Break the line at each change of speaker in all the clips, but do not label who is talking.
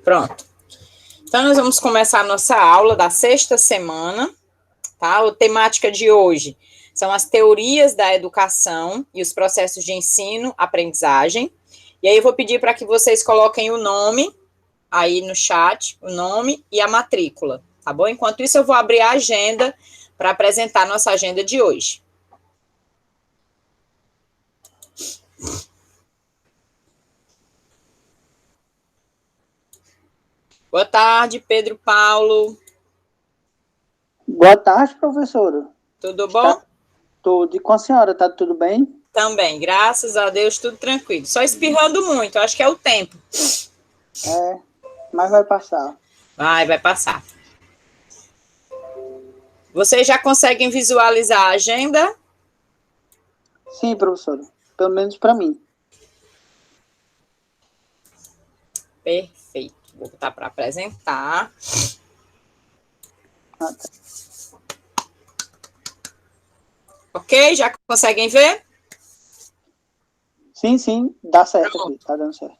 Pronto. Então, nós vamos começar a nossa aula da sexta semana, tá? A temática de hoje são as teorias da educação e os processos de ensino, aprendizagem. E aí eu vou pedir para que vocês coloquem o nome aí no chat, o nome e a matrícula, tá bom? Enquanto isso, eu vou abrir a agenda para apresentar a nossa agenda de hoje. Boa tarde, Pedro Paulo.
Boa tarde, professora.
Tudo bom?
Tudo. E com a senhora, tá tudo bem?
Também, graças a Deus, tudo tranquilo. Só espirrando muito, acho que é o tempo.
Mas vai passar.
Vai passar. Vocês já conseguem visualizar a agenda?
Sim, professora. Pelo menos para mim.
Perfeito. Vou botar para apresentar.
Tá.
Ok? Já conseguem ver?
Sim. Dá certo aqui. Tá dando certo.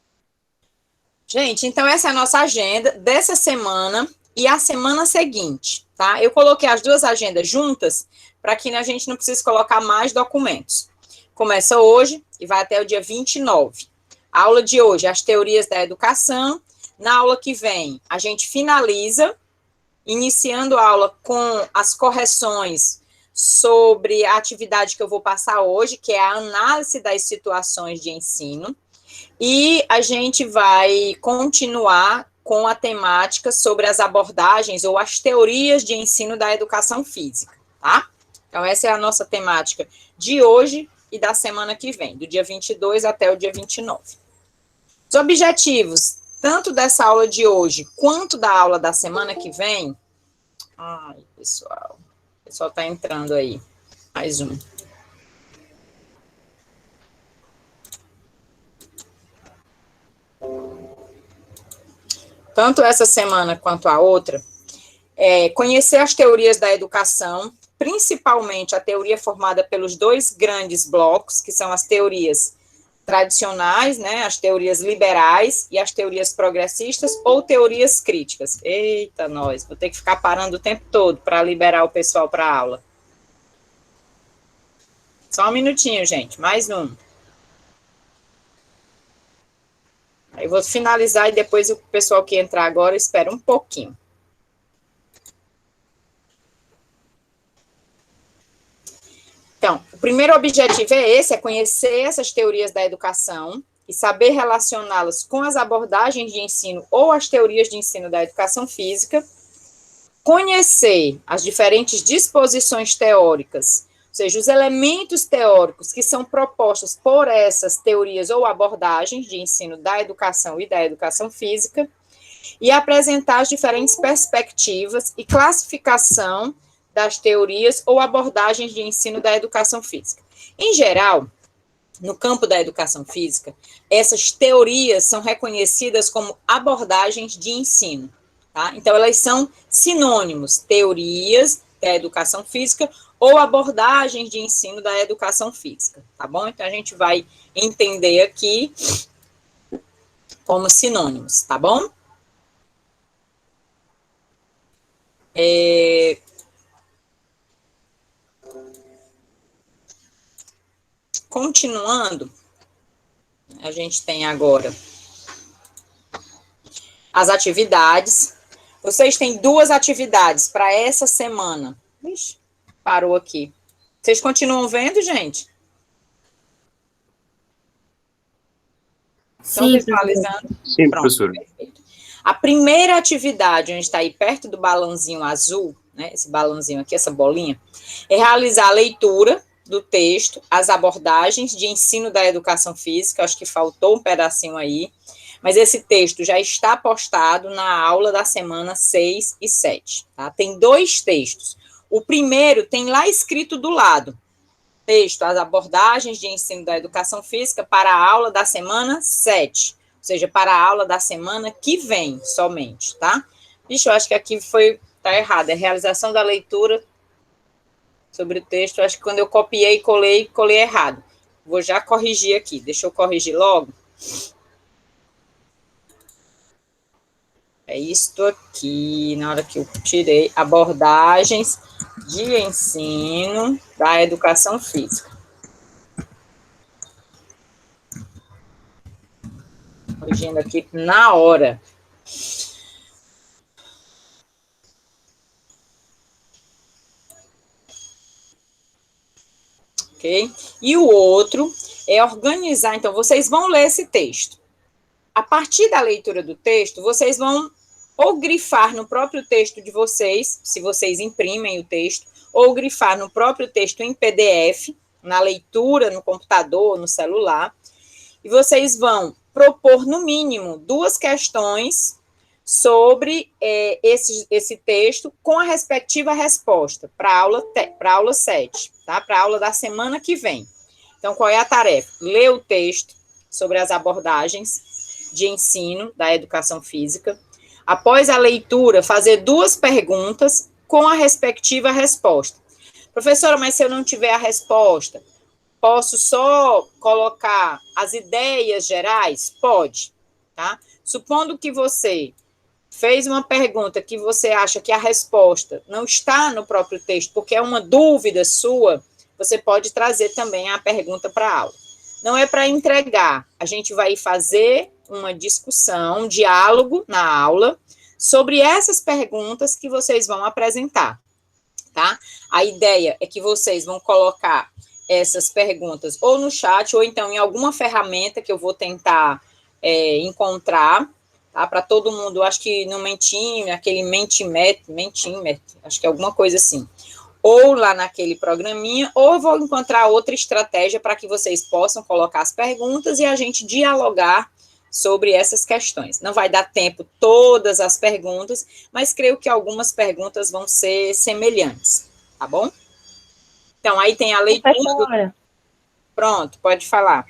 Gente, então essa é a nossa agenda dessa semana e a semana seguinte, tá? Eu coloquei as duas agendas juntas para que a gente não precise colocar mais documentos. Começa hoje e vai até o dia 29. A aula de hoje, as teorias da educação. Na aula que vem, a gente finaliza, iniciando a aula com as correções sobre a atividade que eu vou passar hoje, que é a análise das situações de ensino. E a gente vai continuar com a temática sobre as abordagens ou as teorias de ensino da educação física, tá? Então, essa é a nossa temática de hoje e da semana que vem, do dia 22 até o dia 29. Os objetivos, tanto dessa aula de hoje, quanto da aula da semana que vem... Ai, pessoal, o pessoal está entrando aí. Mais um. Tanto essa semana quanto a outra, conhecer as teorias da educação, principalmente a teoria formada pelos dois grandes blocos, que são as teorias tradicionais, né, as teorias liberais e as teorias progressistas ou teorias críticas. Eita, nós, vou ter que ficar parando o tempo todo para liberar o pessoal para a aula. Só um minutinho, gente, mais um. Aí eu vou finalizar e depois o pessoal que entrar agora espera um pouquinho. Então, o primeiro objetivo é esse, é conhecer essas teorias da educação e saber relacioná-las com as abordagens de ensino ou as teorias de ensino da educação física, conhecer as diferentes disposições teóricas, ou seja, os elementos teóricos que são propostos por essas teorias ou abordagens de ensino da educação e da educação física, e apresentar as diferentes perspectivas e classificação das teorias ou abordagens de ensino da educação física. Em geral, no campo da educação física, essas teorias são reconhecidas como abordagens de ensino, tá? Então, elas são sinônimos, teorias da educação física ou abordagens de ensino da educação física, tá bom? Então, a gente vai entender aqui como sinônimos, tá bom? Continuando, a gente tem agora as atividades. Vocês têm duas atividades para essa semana. Ixi, parou aqui. Vocês continuam vendo, gente? Estão visualizando?
Sim, professor.
Perfeito. A primeira atividade, onde está aí perto do balãozinho azul, né, esse balãozinho aqui, essa bolinha, é realizar a leitura do texto, as abordagens de ensino da educação física, acho que faltou um pedacinho aí, mas esse texto já está postado na aula da semana 6 e 7, tá? Tem dois textos. O primeiro tem lá escrito do lado, texto, as abordagens de ensino da educação física para a aula da semana 7, ou seja, para a aula da semana que vem somente, tá? Vixe, eu acho que aqui tá errado, é realização da leitura sobre o texto, acho que quando eu copiei, colei errado. Vou já corrigir aqui, deixa eu corrigir logo. É isto aqui, na hora que eu tirei, abordagens de ensino da educação física. Corrigindo aqui na hora. Ok? E o outro é organizar. Então, vocês vão ler esse texto. A partir da leitura do texto, vocês vão ou grifar no próprio texto de vocês, se vocês imprimem o texto, ou grifar no próprio texto em PDF, na leitura, no computador, no celular, e vocês vão propor, no mínimo, 2 questões sobre esse texto com a respectiva resposta para a aula 7, tá? Para a aula da semana que vem. Então, qual é a tarefa? Ler o texto sobre as abordagens de ensino da educação física. Após a leitura, fazer 2 perguntas com a respectiva resposta. Professora, mas se eu não tiver a resposta, posso só colocar as ideias gerais? Pode, tá? Supondo que você fez uma pergunta que você acha que a resposta não está no próprio texto, porque é uma dúvida sua, você pode trazer também a pergunta para a aula. Não é para entregar, a gente vai fazer uma discussão, um diálogo na aula sobre essas perguntas que vocês vão apresentar, tá? A ideia é que vocês vão colocar essas perguntas ou no chat ou então em alguma ferramenta que eu vou tentar encontrar, tá? Para todo mundo, acho que no Mentimeter, aquele Mentimeter, acho que é alguma coisa assim. Ou lá naquele programinha, ou eu vou encontrar outra estratégia para que vocês possam colocar as perguntas e a gente dialogar sobre essas questões. Não vai dar tempo todas as perguntas, mas creio que algumas perguntas vão ser semelhantes, tá bom? Então, aí tem a leitura. Pronto, pode falar.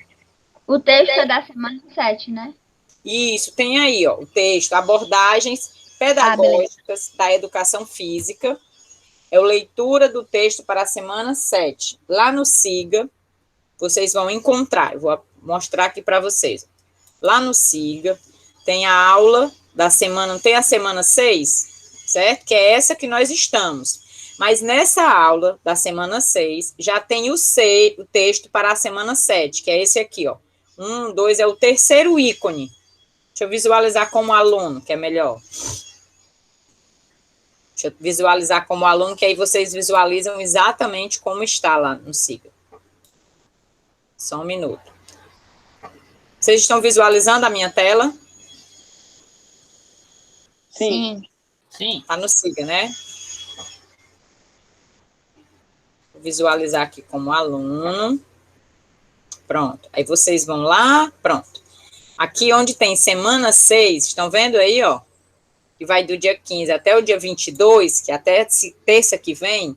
O texto é da semana 7, né?
Isso, tem aí, ó, o texto, abordagens pedagógicas da educação física. É a leitura do texto para a semana 7. Lá no SIGA, vocês vão encontrar, eu vou mostrar aqui para vocês. Lá no SIGA, tem a aula da semana, não tem a semana 6, certo? Que é essa que nós estamos. Mas nessa aula da semana 6, já tem o texto para a semana 7, que é esse aqui, ó. 1, 2, é o terceiro ícone. Deixa eu visualizar como aluno, que é melhor. Deixa eu visualizar como aluno, que aí vocês visualizam exatamente como está lá no SIGA. Só um minuto. Vocês estão visualizando a minha tela?
Sim.
Sim. Está no SIGA, né? Vou visualizar aqui como aluno. Pronto. Aí vocês vão lá, pronto. Aqui onde tem semana 6, estão vendo aí, ó? Que vai do dia 15 até o dia 22, que até terça que vem,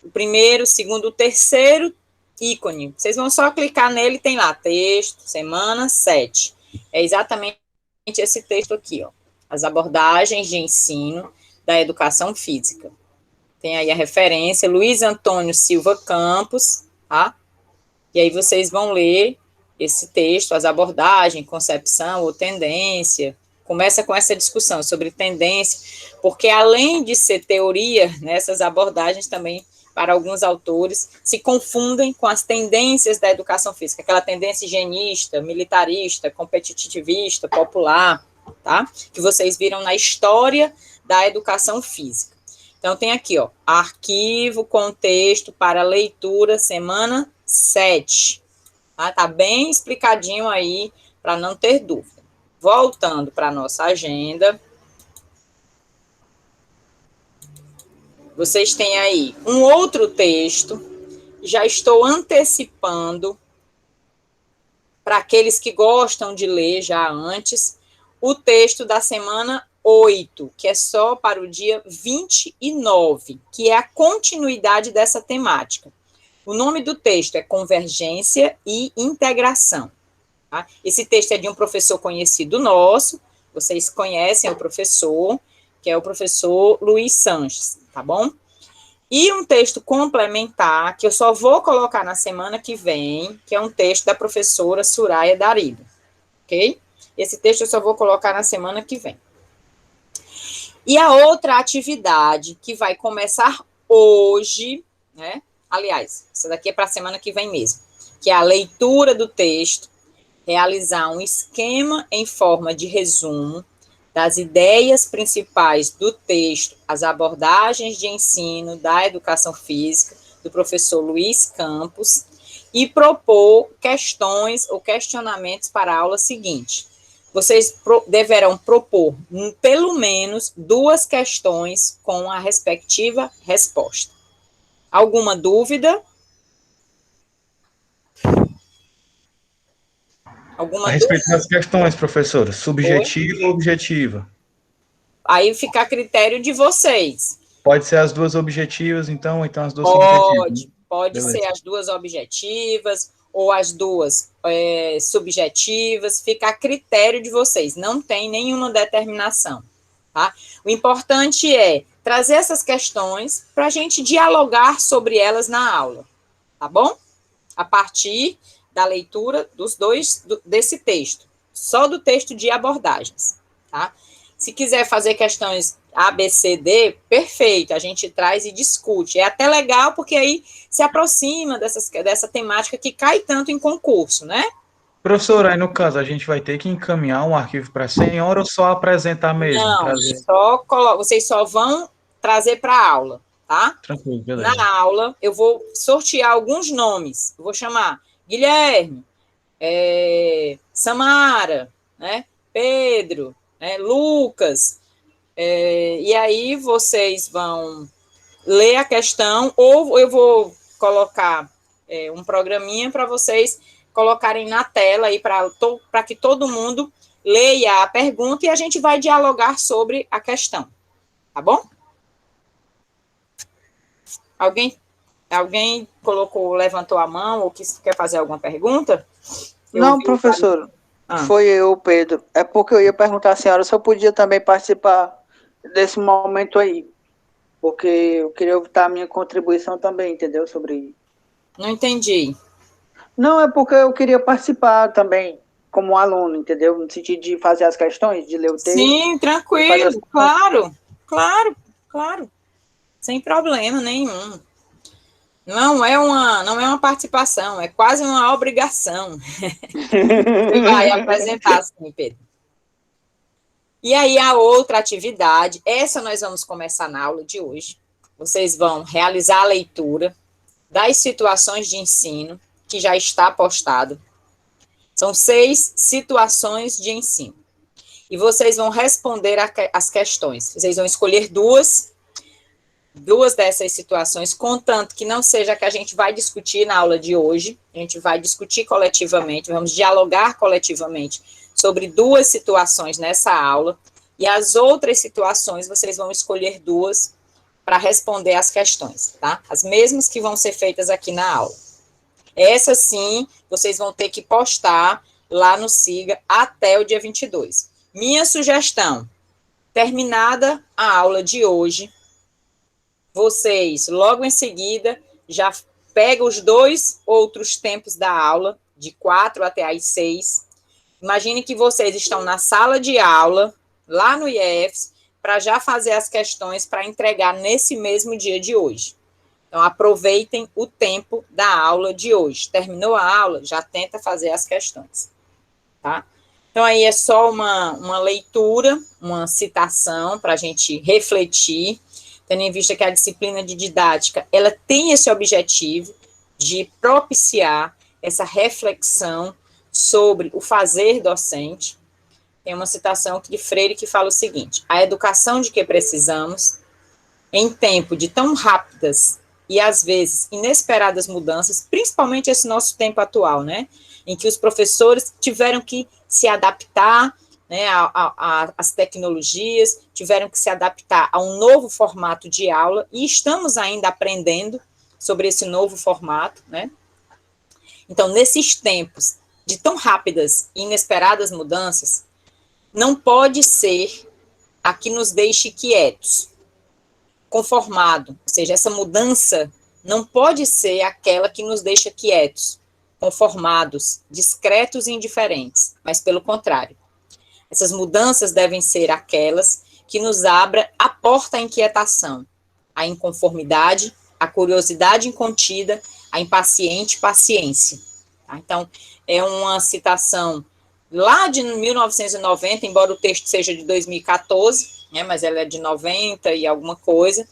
o primeiro, segundo, o terceiro ícone. Vocês vão só clicar nele, tem lá, texto, semana 7. É exatamente esse texto aqui, ó. As abordagens de ensino da educação física. Tem aí a referência, Luiz Antônio Silva Campos, tá? E aí vocês vão ler esse texto, as abordagens, concepção ou tendência. Começa com essa discussão sobre tendência, porque além de ser teoria, nessas abordagens também, para alguns autores, se confundem com as tendências da educação física, aquela tendência higienista, militarista, competitivista, popular, tá? Que vocês viram na história da educação física. Então, tem aqui, ó, arquivo, contexto para leitura, semana 7. Tá? Tá bem explicadinho aí, para não ter dúvida. Voltando para a nossa agenda. Vocês têm aí um outro texto, já estou antecipando, para aqueles que gostam de ler já antes, o texto da semana 8, que é só para o dia 29, que é a continuidade dessa temática. O nome do texto é Convergência e Integração. Tá? Esse texto é de um professor conhecido nosso, vocês conhecem o professor, que é o professor Luiz Sanches, tá bom? E um texto complementar, que eu só vou colocar na semana que vem, que é um texto da professora Soraya Darido, ok? Esse texto eu só vou colocar na semana que vem. E a outra atividade que vai começar hoje, né? Aliás, essa daqui é para a semana que vem mesmo, que é a leitura do texto, realizar um esquema em forma de resumo das ideias principais do texto, as abordagens de ensino da educação física, do professor Luiz Campos, e propor questões ou questionamentos para a aula seguinte. Vocês deverão propor pelo menos 2 questões com a respectiva resposta. Alguma dúvida?
A respeito das questões, professora, subjetiva ou objetiva?
Aí fica a critério de vocês.
Pode ser as 2 objetivas, então as 2 subjetivas.
Pode ser as 2 objetivas ou as 2 subjetivas, fica a critério de vocês, não tem nenhuma determinação, tá? O importante é trazer essas questões para a gente dialogar sobre elas na aula, tá bom? A partir da leitura desse texto, só do texto de abordagens, tá? Se quiser fazer questões A, B, C, D, perfeito, a gente traz e discute. É até legal, porque aí se aproxima dessa temática que cai tanto em concurso, né?
Professora, aí no caso, a gente vai ter que encaminhar um arquivo para a senhora ou só apresentar mesmo?
Não, vocês só vão trazer para a aula, tá?
Tranquilo, beleza.
Na aula, eu vou sortear alguns nomes. Eu vou chamar Guilherme, Samara, né? Pedro, Lucas, e aí vocês vão ler a questão, ou eu vou colocar um programinha para vocês colocarem na tela aí para que todo mundo leia a pergunta e a gente vai dialogar sobre a questão, tá bom? Alguém levantou a mão ou quer fazer alguma pergunta?
Não, professor. Foi eu, Pedro. É porque eu ia perguntar à senhora se eu podia também participar desse momento aí. Porque eu queria dar a minha contribuição também, entendeu? Sobre...
Não entendi.
Não, é porque eu queria participar também como aluno, entendeu? No sentido de fazer as questões, de ler o texto.
Sim, tranquilo. Claro. Sem problema nenhum. Não é uma participação, é quase uma obrigação. Você vai apresentar, sim, Pedro. E aí, a outra atividade, essa nós vamos começar na aula de hoje. Vocês vão realizar a leitura das situações de ensino, que já está postado. São 6 situações de ensino. E vocês vão responder as questões. Vocês vão escolher duas dessas situações, contanto que não seja que a gente vai discutir na aula de hoje, a gente vai discutir coletivamente, vamos dialogar coletivamente sobre 2 situações nessa aula, e as outras situações vocês vão escolher 2 para responder as questões, tá? As mesmas que vão ser feitas aqui na aula. Essa sim, vocês vão ter que postar lá no SIGA até o dia 22. Minha sugestão, terminada a aula de hoje, vocês, logo em seguida, já pegam os 2 outros tempos da aula, de 4 até as 6. Imagine que vocês estão na sala de aula, lá no IEFS, para já fazer as questões para entregar nesse mesmo dia de hoje. Então, aproveitem o tempo da aula de hoje. Terminou a aula, já tenta fazer as questões, tá? Então, aí é só uma leitura, uma citação para a gente refletir, tendo em vista que a disciplina de didática, ela tem esse objetivo de propiciar essa reflexão sobre o fazer docente. Tem uma citação de Freire que fala o seguinte: a educação de que precisamos, em tempo de tão rápidas e, às vezes, inesperadas mudanças, principalmente esse nosso tempo atual, né, em que os professores tiveram que se adaptar, né, às tecnologias, tiveram que se adaptar a um novo formato de aula, e estamos ainda aprendendo sobre esse novo formato, né. Então, nesses tempos de tão rápidas e inesperadas mudanças, não pode ser a que nos deixe quietos, conformado, ou seja, essa mudança não pode ser aquela que nos deixa quietos, conformados, discretos e indiferentes, mas pelo contrário. Essas mudanças devem ser aquelas que nos abra a porta à inquietação, à inconformidade, à curiosidade incontida, à impaciente paciência. Tá? Então, é uma citação lá de 1990, embora o texto seja de 2014, né, mas ela é de 90 e alguma coisa,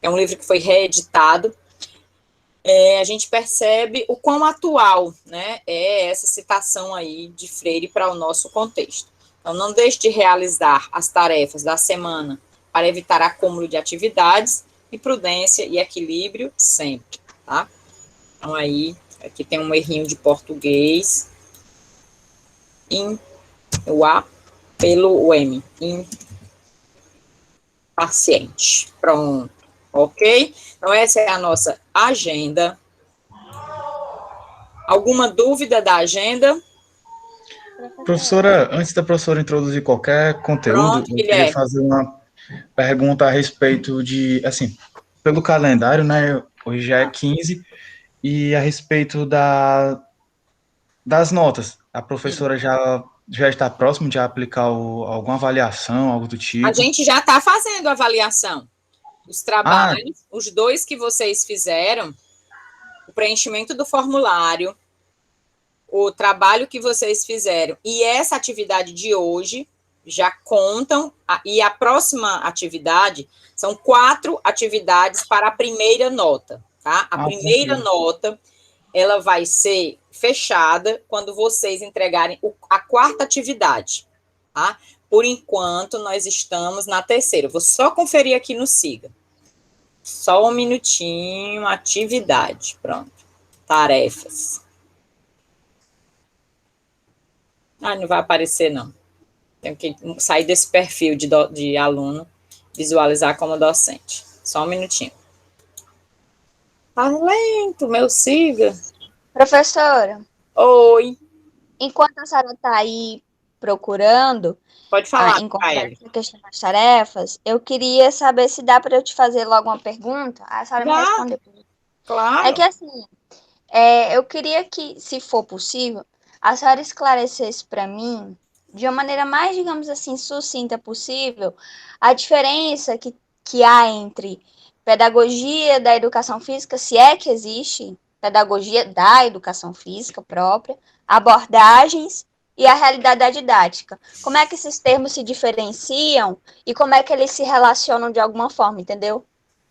é um livro que foi reeditado. A gente percebe o quão atual, né, é essa citação aí de Freire para o nosso contexto. Então, não deixe de realizar as tarefas da semana para evitar acúmulo de atividades, e prudência e equilíbrio sempre, tá? Então, aí, aqui tem um errinho de português, o A pelo M, impaciente, pronto, ok? Então, essa é a nossa agenda. Alguma dúvida da agenda?
Professora, antes da professora introduzir qualquer conteúdo,
Pronto,
eu queria
Guilherme.
fazer uma pergunta a respeito de, assim, pelo calendário, né? Hoje já é 15, e a respeito das notas. A professora já está próximo de aplicar alguma avaliação, algo do
A
tipo?
gente já está fazendo avaliação. Os
Ah,
trabalhos, os 2 que vocês fizeram, o preenchimento do formulário, o trabalho que vocês fizeram e essa atividade de hoje já contam, e a próxima atividade são 4 atividades para a primeira nota, tá? A primeira
tranquilo.
nota, ela vai ser fechada quando vocês entregarem a 4ª atividade, tá? Por enquanto, nós estamos na 3ª. Vou só conferir aqui no Siga. Só um minutinho, atividade, pronto. Tarefas. Não vai aparecer, não. Tenho que sair desse perfil de aluno, visualizar como docente. Só um minutinho. Tá lento, meu Siga.
Professora,
Oi.
enquanto a senhora está aí procurando
Pode falar,
encontrar
Caio.
essa questão das tarefas, eu queria saber se dá para eu te fazer logo uma pergunta. A senhora me
Dá,
responder. É
claro.
que assim, eu queria que, se for possível, a senhora esclarecesse para mim, de uma maneira mais, digamos assim, sucinta possível, a diferença que há entre pedagogia da educação física, se é que existe pedagogia da educação física própria, abordagens e a realidade da didática. Como é que esses termos se diferenciam e como é que eles se relacionam de alguma forma, entendeu?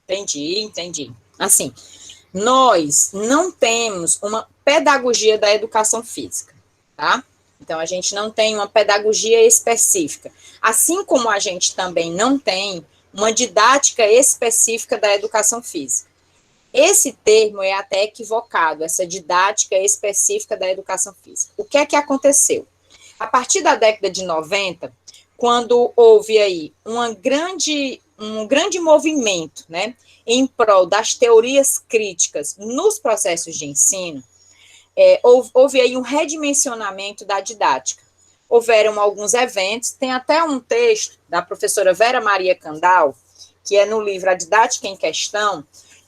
Entendi. Assim, nós não temos uma pedagogia da educação física, tá? Então, a gente não tem uma pedagogia específica. Assim como a gente também não tem uma didática específica da educação física. Esse termo é até equivocado, essa didática específica da educação física. O que é que aconteceu? A partir da década de 90, quando houve aí um grande movimento, né, em prol das teorias críticas nos processos de ensino, houve aí um redimensionamento da didática. Houveram alguns eventos, tem até um texto da professora Vera Maria Candal, que é no livro A Didática em Questão,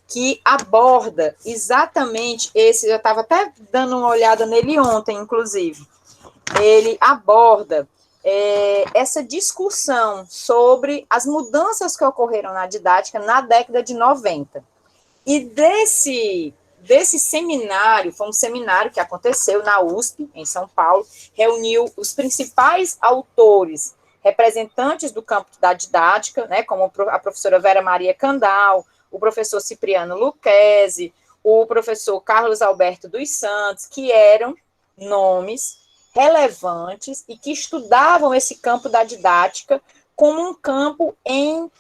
que aborda exatamente esse, eu estava até dando uma olhada nele ontem, inclusive. Ele aborda essa discussão sobre as mudanças que ocorreram na didática na década de 90. E desse seminário, foi um seminário que aconteceu na USP, em São Paulo, reuniu os principais autores, representantes do campo da didática, né, como a professora Vera Maria Candal, o professor Cipriano Lucchesi, o professor Carlos Alberto dos Santos, que eram nomes relevantes e que estudavam esse campo da didática como um campo em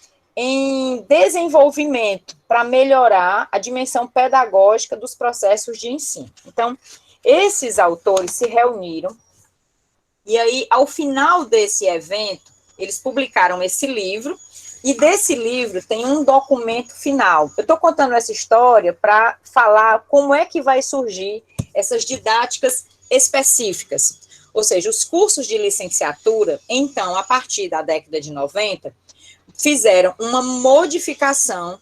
desenvolvimento para melhorar a dimensão pedagógica dos processos de ensino. Então, esses autores se reuniram e aí, ao final desse evento, eles publicaram esse livro e desse livro tem um documento final. Eu estou contando essa história para falar como é que vai surgir essas didáticas específicas. Ou seja, os cursos de licenciatura, então, a partir da década de 90, fizeram uma modificação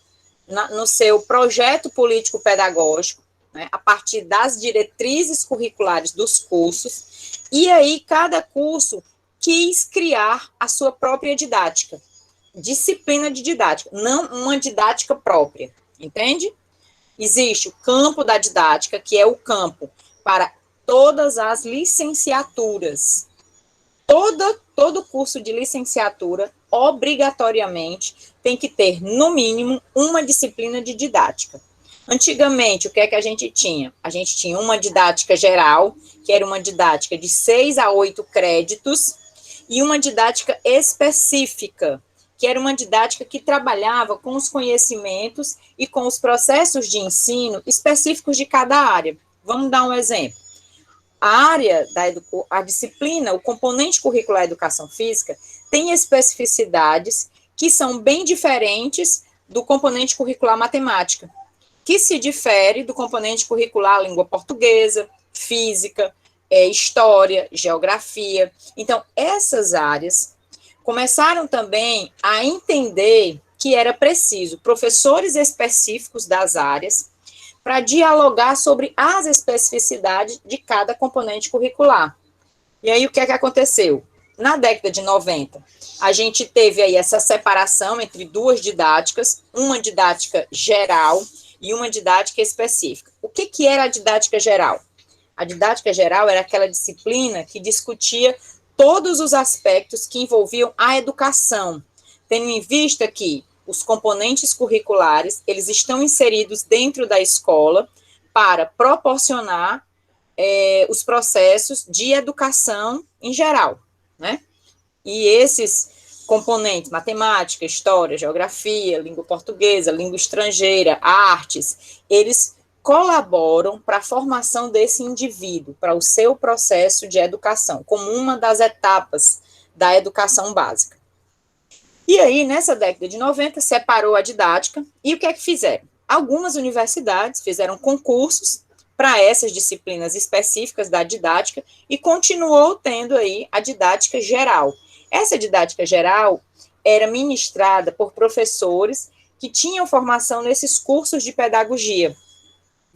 no seu projeto político-pedagógico, né, a partir das diretrizes curriculares dos cursos, e aí cada curso quis criar a sua própria didática. disciplina de didática, não uma didática própria, entende? Existe o campo da didática, que é o campo para todas as licenciaturas. Todo curso de licenciatura, obrigatoriamente, tem que ter, no mínimo, uma disciplina de didática. Antigamente, o que é que a gente tinha? A gente tinha uma didática geral, que era uma didática de 6 a 8 créditos, e uma didática específica, que era uma didática que trabalhava com os conhecimentos e com os processos de ensino específicos de cada área. Vamos dar um exemplo. A área a disciplina, o componente curricular educação física, tem especificidades que são bem diferentes do componente curricular matemática, que se difere do componente curricular língua portuguesa, física, história, geografia. Então, essas áreas começaram também a entender que era preciso professores específicos das áreas para dialogar sobre as especificidades de cada componente curricular. E aí, o que é que aconteceu? Na década de 90, a gente teve aí essa separação entre duas didáticas, uma didática geral e uma didática específica. O que era a didática geral? A didática geral era aquela disciplina que discutia todos os aspectos que envolviam a educação, tendo em vista que os componentes curriculares, eles estão inseridos dentro da escola para proporcionar os processos de educação em geral, né? E esses componentes, matemática, história, geografia, língua portuguesa, língua estrangeira, artes, eles colaboram para a formação desse indivíduo, para o seu processo de educação, como uma das etapas da educação básica. E aí, nessa década de 90, separou a didática, e o que é que fizeram? Algumas universidades fizeram concursos para essas disciplinas específicas da didática, e continuou tendo aí a didática geral. Essa didática geral era ministrada por professores que tinham formação nesses cursos de pedagogia,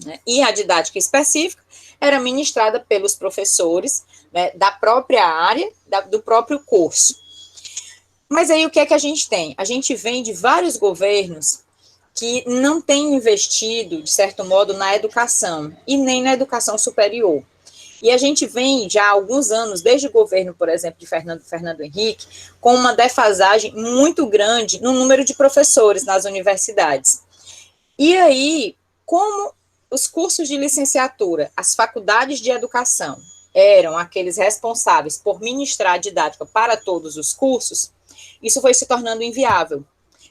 né? E a didática específica era ministrada pelos professores, né, da própria área, do próprio curso. Mas aí o que é que a gente tem? A gente vem de vários governos que não têm investido, de certo modo, na educação e nem na educação superior. E a gente vem já há alguns anos, desde o governo, por exemplo, de Fernando Henrique, com uma defasagem muito grande no número de professores nas universidades. E aí, como os cursos de licenciatura, as faculdades de educação, eram aqueles responsáveis por ministrar a didática para todos os cursos, isso foi se tornando inviável.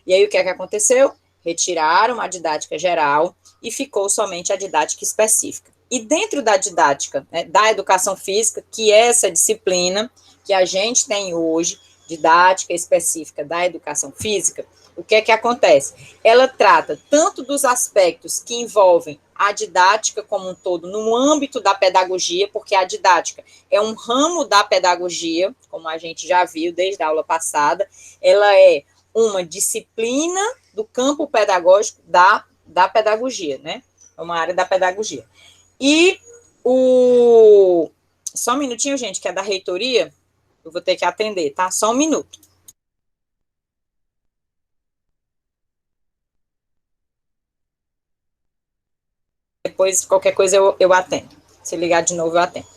E aí, o que é que aconteceu? Retiraram a didática geral e ficou somente a didática específica. E dentro da didática, né, da educação física, que é essa disciplina que a gente tem hoje, didática específica da educação física, o que é que acontece? Ela trata tanto dos aspectos que envolvem a didática como um todo, no âmbito da pedagogia, porque a didática é um ramo da pedagogia, como a gente já viu desde a aula passada, ela é uma disciplina do campo pedagógico da pedagogia, né? É uma área da pedagogia. E só um minutinho, gente, que é da reitoria, eu vou ter que atender, tá? Só um minuto. Depois, qualquer coisa, eu atendo. Se ligar de novo, eu atendo.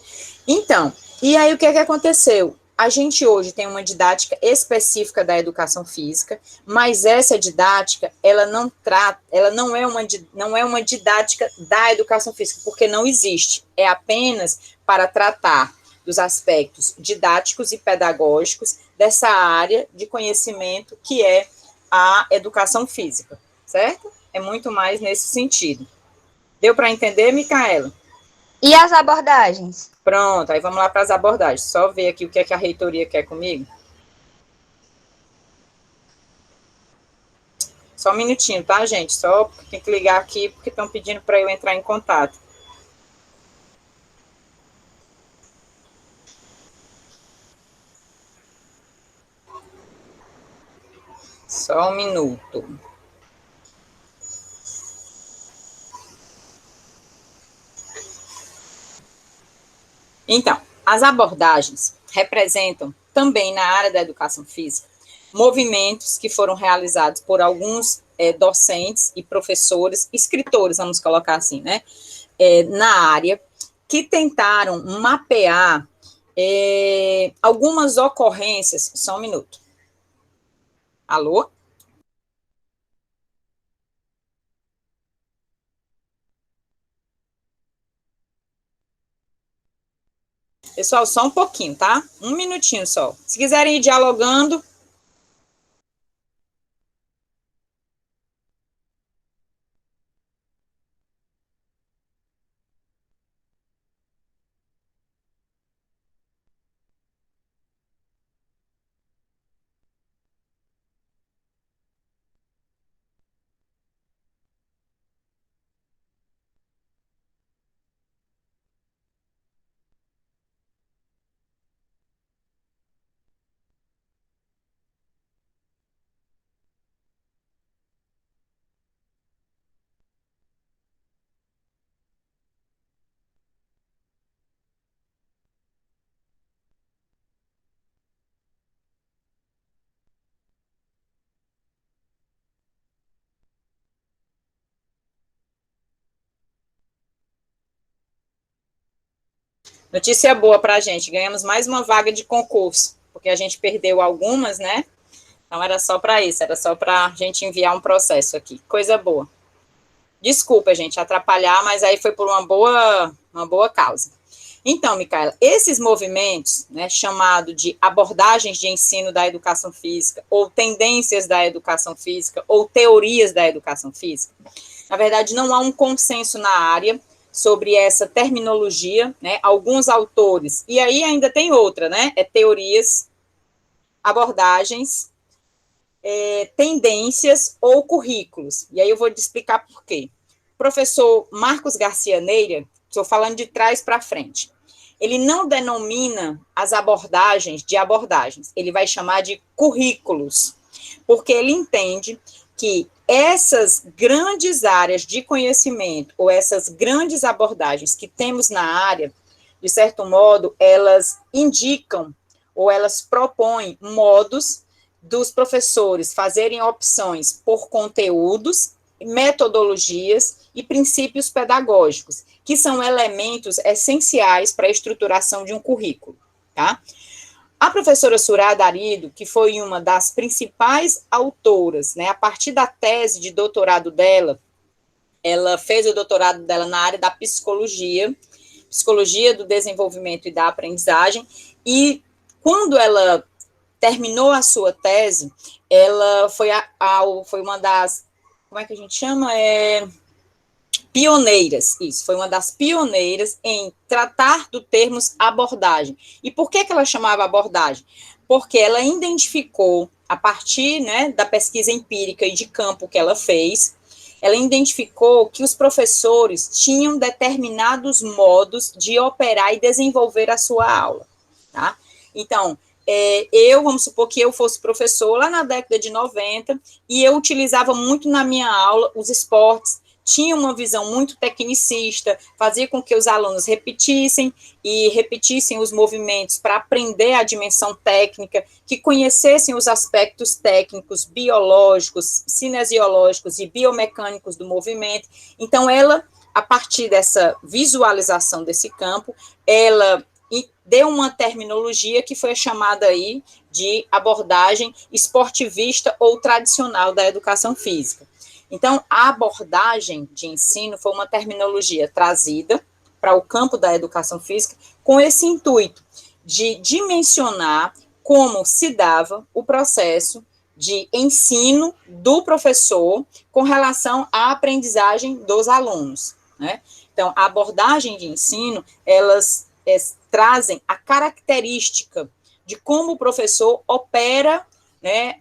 Então, e aí o que é que aconteceu? A gente hoje tem uma didática específica da educação física, mas essa didática, ela não é uma didática da educação física, porque não existe. É apenas para tratar dos aspectos didáticos e pedagógicos dessa área de conhecimento que é a educação física, certo? É muito mais nesse sentido. Deu para entender, Micaela?
E as abordagens?
Pronto, aí vamos lá para as abordagens. Só ver aqui o que é que a reitoria quer comigo. Só um minutinho, tá, gente? Só tem que ligar aqui, porque estão pedindo para eu entrar em contato. Só um minuto. Então, as abordagens representam também na área da educação física movimentos que foram realizados por alguns docentes e professores, escritores, vamos colocar assim, né, na área, que tentaram mapear algumas ocorrências. Só um minuto. Alô? Pessoal, só um pouquinho, tá? Um minutinho só. Se quiserem ir dialogando. Notícia boa para a gente, ganhamos mais uma vaga de concurso, porque a gente perdeu algumas, né? Então era só para isso, era só para a gente enviar um processo aqui. Coisa boa. Desculpa, gente, atrapalhar, mas aí foi por uma boa causa. Então, Micaela, esses movimentos, né, chamado de abordagens de ensino da educação física, ou tendências da educação física, ou teorias da educação física, na verdade, não há um consenso na área sobre essa terminologia, né, alguns autores, e aí ainda tem outra, né, teorias, abordagens, tendências ou currículos, e aí eu vou te explicar por quê. O professor Marcos Garcia Neira, estou falando de trás para frente, ele não denomina as abordagens de abordagens, ele vai chamar de currículos, porque ele entende que essas grandes áreas de conhecimento, ou essas grandes abordagens que temos na área, de certo modo, elas indicam, ou elas propõem modos dos professores fazerem opções por conteúdos, metodologias e princípios pedagógicos, que são elementos essenciais para a estruturação de um currículo, tá? A professora Surada Arido, que foi uma das principais autoras, né, a partir da tese de doutorado dela, ela fez o doutorado dela na área da psicologia do desenvolvimento e da aprendizagem, e quando ela terminou a sua tese, ela foi uma das, como é que a gente chama? Pioneiras, isso, foi uma das pioneiras em tratar do termos abordagem. E por que ela chamava abordagem? Porque ela identificou, a partir, né, da pesquisa empírica e de campo que ela fez, ela identificou que os professores tinham determinados modos de operar e desenvolver a sua aula, tá? Então, vamos supor que eu fosse professor lá na década de 90, e eu utilizava muito na minha aula os esportes, tinha uma visão muito tecnicista, fazia com que os alunos repetissem os movimentos para aprender a dimensão técnica, que conhecessem os aspectos técnicos, biológicos, cinesiológicos e biomecânicos do movimento. Então, ela, a partir dessa visualização desse campo, ela deu uma terminologia que foi chamada aí de abordagem esportivista ou tradicional da educação física. Então, a abordagem de ensino foi uma terminologia trazida para o campo da educação física com esse intuito de dimensionar como se dava o processo de ensino do professor com relação à aprendizagem dos alunos, né? Então, a abordagem de ensino, elas trazem a característica de como o professor opera, né,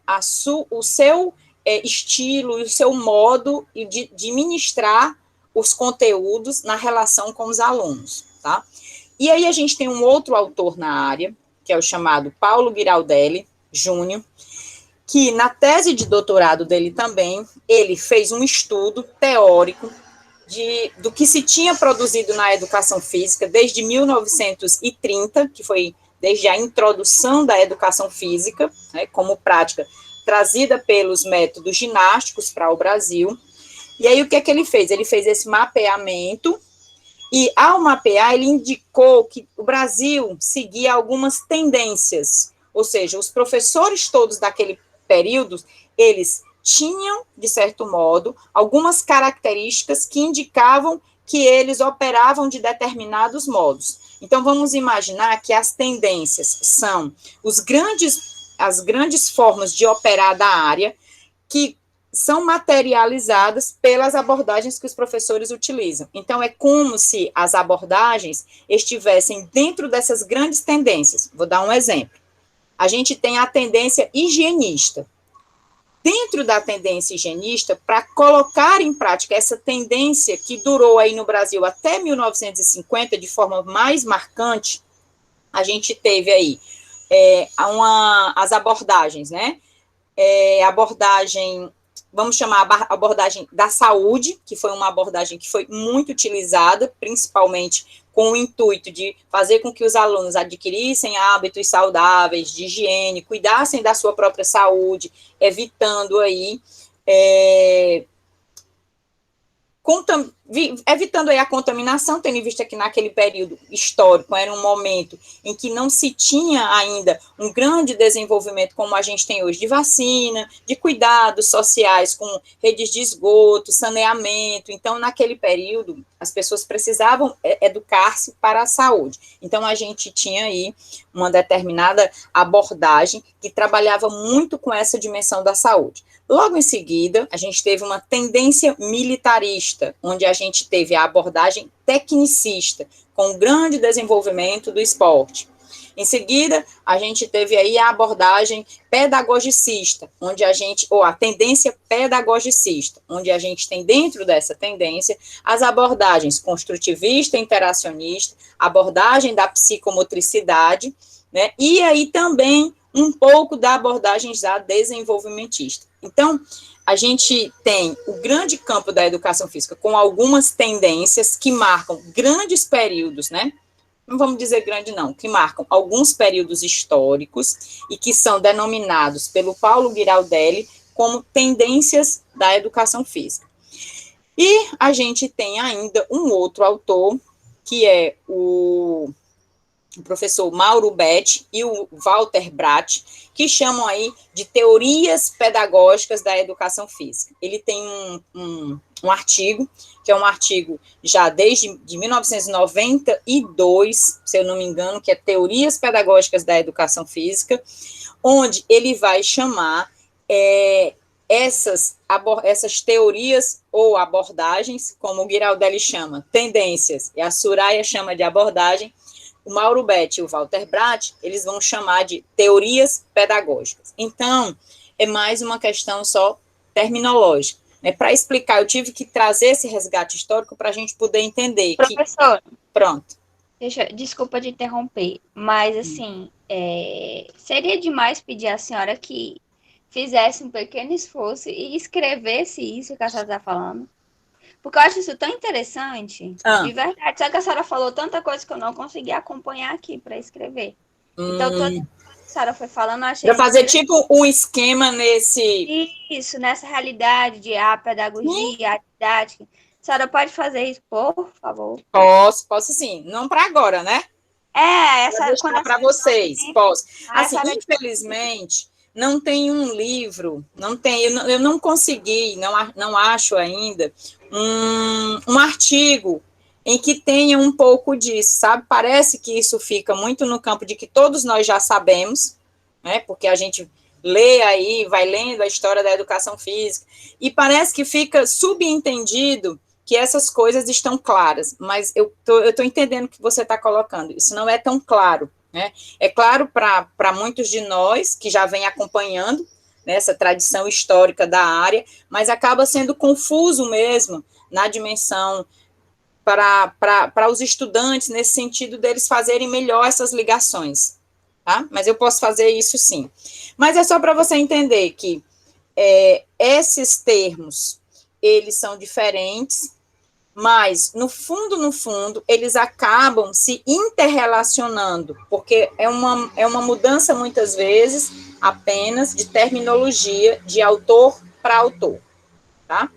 o seu estilo e o seu modo de ministrar os conteúdos na relação com os alunos, tá? E aí a gente tem um outro autor na área, que é o chamado Paulo Giraldelli Júnior, que na tese de doutorado dele também, ele fez um estudo teórico do que se tinha produzido na educação física desde 1930, que foi desde a introdução da educação física, né, como prática trazida pelos métodos ginásticos para o Brasil. E aí, o que é que ele fez? Ele fez esse mapeamento, e ao mapear, ele indicou que o Brasil seguia algumas tendências, ou seja, os professores todos daquele período, eles tinham, de certo modo, algumas características que indicavam que eles operavam de determinados modos. Então, vamos imaginar que as tendências são as grandes formas de operar da área, que são materializadas pelas abordagens que os professores utilizam. Então, é como se as abordagens estivessem dentro dessas grandes tendências. Vou dar um exemplo. A gente tem a tendência higienista. Dentro da tendência higienista, para colocar em prática essa tendência que durou aí no Brasil até 1950, de forma mais marcante, a gente teve aí as abordagens, né? Vamos chamar a abordagem da saúde, que foi uma abordagem que foi muito utilizada, principalmente com o intuito de fazer com que os alunos adquirissem hábitos saudáveis, de higiene, cuidassem da sua própria saúde, evitando aí a contaminação, tendo em vista que naquele período histórico era um momento em que não se tinha ainda um grande desenvolvimento como a gente tem hoje de vacina, de cuidados sociais com redes de esgoto, saneamento. Então, naquele período, as pessoas precisavam educar-se para a saúde. Então, a gente tinha aí uma determinada abordagem que trabalhava muito com essa dimensão da saúde. Logo em seguida, a gente teve uma tendência militarista, onde a gente teve a abordagem tecnicista, com um grande desenvolvimento do esporte. Em seguida, a gente teve aí a abordagem pedagogicista, a tendência pedagogicista, onde a gente tem dentro dessa tendência as abordagens construtivista, interacionista, abordagem da psicomotricidade, né, e aí também um pouco da abordagem já desenvolvimentista. Então, a gente tem o grande campo da educação física com algumas tendências que marcam grandes períodos, né? Não vamos dizer grande não, que marcam alguns períodos históricos e que são denominados pelo Paulo Giraldelli como tendências da educação física. E a gente tem ainda um outro autor, que é o professor Mauro Betti e o Walter Bratt, que chamam aí de teorias pedagógicas da educação física. Ele tem um artigo, que é um artigo já desde 1992, se eu não me engano, que é Teorias Pedagógicas da Educação Física, onde ele vai chamar essas teorias ou abordagens, como o Giraldelli chama, tendências, e a Suraya chama de abordagem, o Mauro Betti e o Walter Bratt, eles vão chamar de teorias pedagógicas. Então, é mais uma questão só terminológica. Né? Para explicar, eu tive que trazer esse resgate histórico para a gente poder entender.
Professor,
pronto.
Desculpa de interromper, mas assim, seria demais pedir à senhora que fizesse um pequeno esforço e escrevesse isso que a senhora está falando. Porque eu acho isso tão interessante, de verdade. Só que a senhora falou tanta coisa que eu não consegui acompanhar aqui para escrever. Então, toda a senhora foi falando, eu achei...
Para fazer tipo um esquema nesse...
Isso, nessa realidade de pedagogia, a didática. A senhora pode fazer isso, por favor?
Posso sim. Não para agora, né?
Para
vocês, posso. Assim, infelizmente... Não tem um livro, eu não consegui, não acho ainda, um artigo em que tenha um pouco disso, sabe? Parece que isso fica muito no campo de que todos nós já sabemos, né? Porque a gente lê aí, vai lendo a história da educação física, e parece que fica subentendido que essas coisas estão claras, mas eu tô entendendo o que você está colocando, isso não é tão claro. Né? É claro para muitos de nós que já vem acompanhando, né, essa tradição histórica da área, mas acaba sendo confuso mesmo na dimensão para os estudantes, nesse sentido deles fazerem melhor essas ligações. Tá? Mas eu posso fazer isso sim. Mas é só para você entender que esses termos, eles são diferentes, mas, no fundo, eles acabam se interrelacionando, porque é uma mudança, muitas vezes, apenas de terminologia de autor para autor, tá?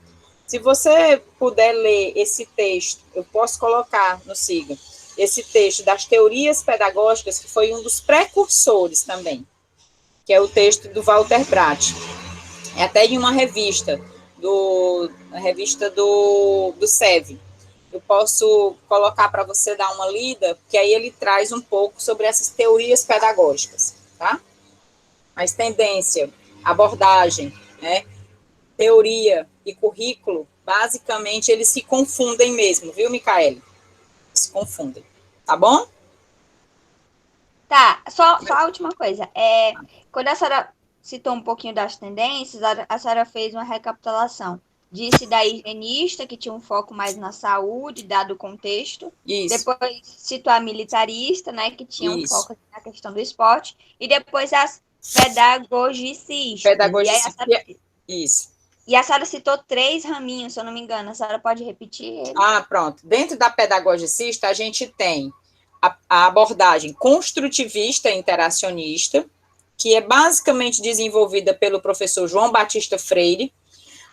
Se você puder ler esse texto, eu posso colocar no Siga, esse texto das teorias pedagógicas, que foi um dos precursores também, que é o texto do Walter Bratt. É até de uma revista, do SEV. Eu posso colocar para você dar uma lida, que aí ele traz um pouco sobre essas teorias pedagógicas, tá? Mas tendência, abordagem, né? Teoria e currículo, basicamente, eles se confundem mesmo, viu, Micaele? Se confundem, tá bom?
Tá, só a última coisa. Quando a senhora citou um pouquinho das tendências, a senhora fez uma recapitulação. Disse da higienista, que tinha um foco mais na saúde, dado o contexto.
Isso.
Depois citou a militarista, né, que tinha um
Isso.
foco na questão do esporte. E depois as pedagogicistas.
Pedagogista. Isso.
E a senhora citou 3 raminhos, se eu não me engano. A senhora pode repetir ele?
Ah, pronto. Dentro da pedagogicista, a gente tem a abordagem construtivista e interacionista, que é basicamente desenvolvida pelo professor João Batista Freire.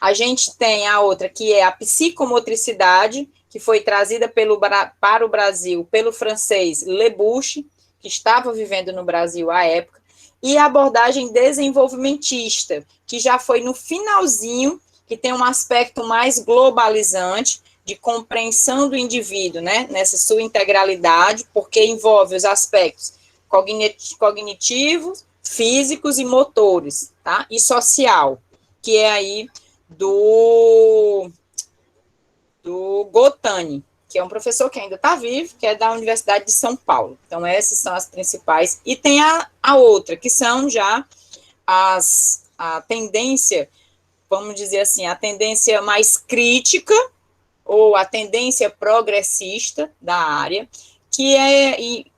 A gente tem a outra, que é a psicomotricidade, que foi trazida para o Brasil pelo francês Le Bouche, que estava vivendo no Brasil à época, e a abordagem desenvolvimentista, que já foi no finalzinho, que tem um aspecto mais globalizante, de compreensão do indivíduo, né, nessa sua integralidade, porque envolve os aspectos cognitivos, físicos e motores, tá? E social, que é aí do Gotani, que é um professor que ainda está vivo, que é da Universidade de São Paulo. Então, essas são as principais. E tem a outra, que são já a tendência, vamos dizer assim, a tendência mais crítica, ou a tendência progressista da área, que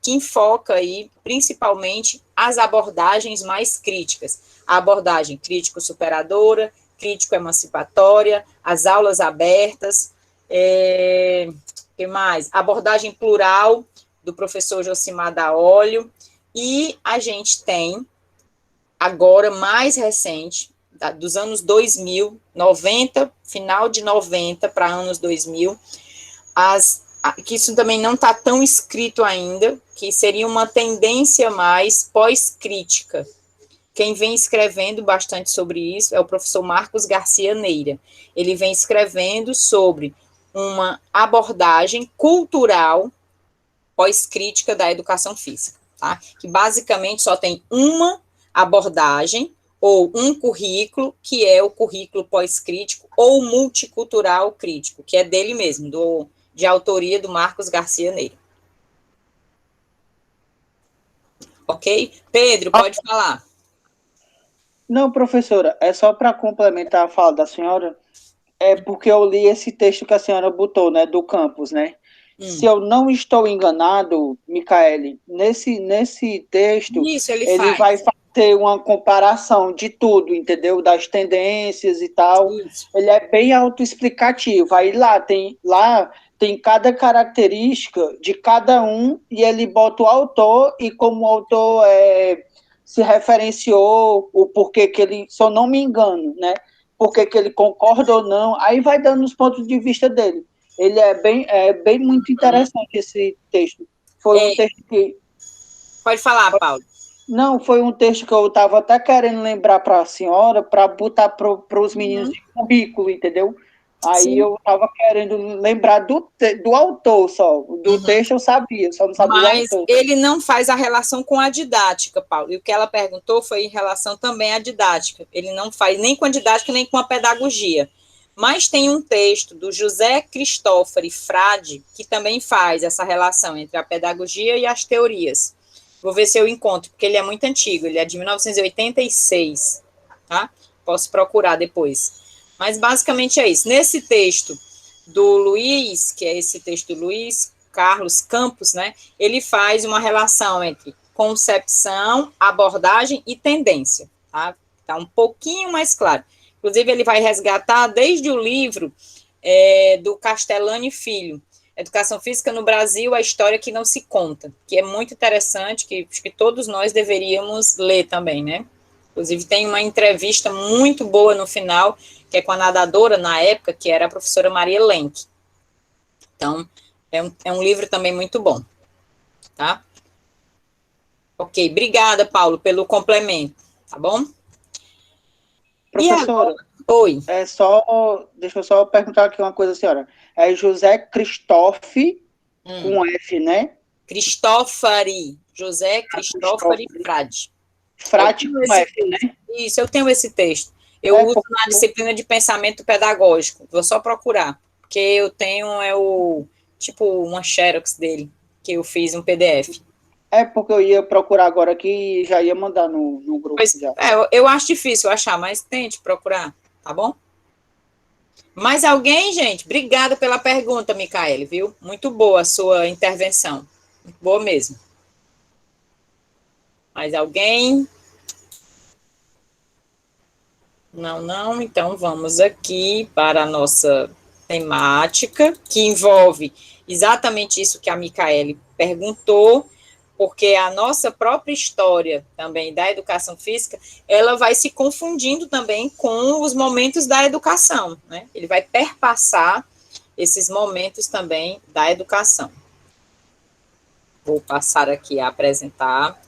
enfoca aí, principalmente, as abordagens mais críticas. A abordagem crítico-superadora, crítico-emancipatória, as aulas abertas, que mais? Abordagem plural, do professor Josimar Daolio, e a gente tem, agora, mais recente, dos anos 2000, 90, final de 90 para anos 2000, que isso também não está tão escrito ainda, que seria uma tendência mais pós-crítica. Quem vem escrevendo bastante sobre isso é o professor Marcos Garcia Neira. Ele vem escrevendo sobre uma abordagem cultural pós-crítica da educação física, tá? Que basicamente só tem uma abordagem ou um currículo, que é o currículo pós-crítico, ou multicultural crítico, que é dele mesmo, de autoria do Marcos Garcia Neira. Ok? Pedro, pode falar.
Não, professora, é só para complementar a fala da senhora, é porque eu li esse texto que a senhora botou, né, do campus, né? Se eu não estou enganado, Micaele, nesse texto,
isso, ele
vai ter uma comparação de tudo, entendeu? Das tendências e tal. Isso. Ele é bem autoexplicativo. Aí lá tem cada característica de cada um, e ele bota o autor e como o autor se referenciou, o porquê que ele, se eu não me engano, né? Porquê que ele concorda ou não, aí vai dando os pontos de vista dele. Ele é bem muito interessante esse texto. Foi um texto que...
Pode falar, Paulo.
Não, foi um texto que eu estava até querendo lembrar para a senhora, para botar para os meninos de currículo, entendeu? Aí Sim. Eu estava querendo lembrar do autor só. Do texto eu sabia, só não sabia
Mas
do autor.
Ele não faz a relação com a didática, Paulo. E o que ela perguntou foi em relação também à didática. Ele não faz nem com a didática, nem com a pedagogia. Mas tem um texto do José Cristóforo Frade, que também faz essa relação entre a pedagogia e as teorias. Vou ver se eu encontro, porque ele é muito antigo, ele é de 1986, tá? Posso procurar depois. Mas basicamente é isso. Nesse texto do Luiz, que é esse texto do Luiz Carlos Campos, né? Ele faz uma relação entre concepção, abordagem e tendência, tá? Tá um pouquinho mais claro. Inclusive, ele vai resgatar desde o livro do Castellani Filho, Educação Física no Brasil, a história que não se conta, que é muito interessante, que acho que todos nós deveríamos ler também, né? Inclusive tem uma entrevista muito boa no final, que é com a nadadora, na época, que era a professora Maria Lenk. Então, é um livro também muito bom, tá? Ok, obrigada, Paulo, pelo complemento, tá bom?
Professora,
oi.
Deixa eu só perguntar aqui uma coisa, senhora. É José Cristófe, com F, né?
Cristófari, José Cristófari Frade.
Frade com F, né?
Isso, eu tenho esse texto. Eu uso na disciplina de pensamento pedagógico. Vou só procurar, porque eu tenho tipo uma xerox dele, que eu fiz um PDF.
É porque eu ia procurar agora aqui e já ia mandar no grupo.
Pois,
já.
Eu acho difícil achar, mas tente procurar, tá bom? Mais alguém, gente? Obrigada pela pergunta, Micaele, viu? Muito boa a sua intervenção. Muito boa mesmo. Mais alguém? Não. Então, vamos aqui para a nossa temática, que envolve exatamente isso que a Micaele perguntou, porque a nossa própria história também da educação física, ela vai se confundindo também com os momentos da educação, né? Ele vai perpassar esses momentos também da educação. Vou passar aqui a apresentar.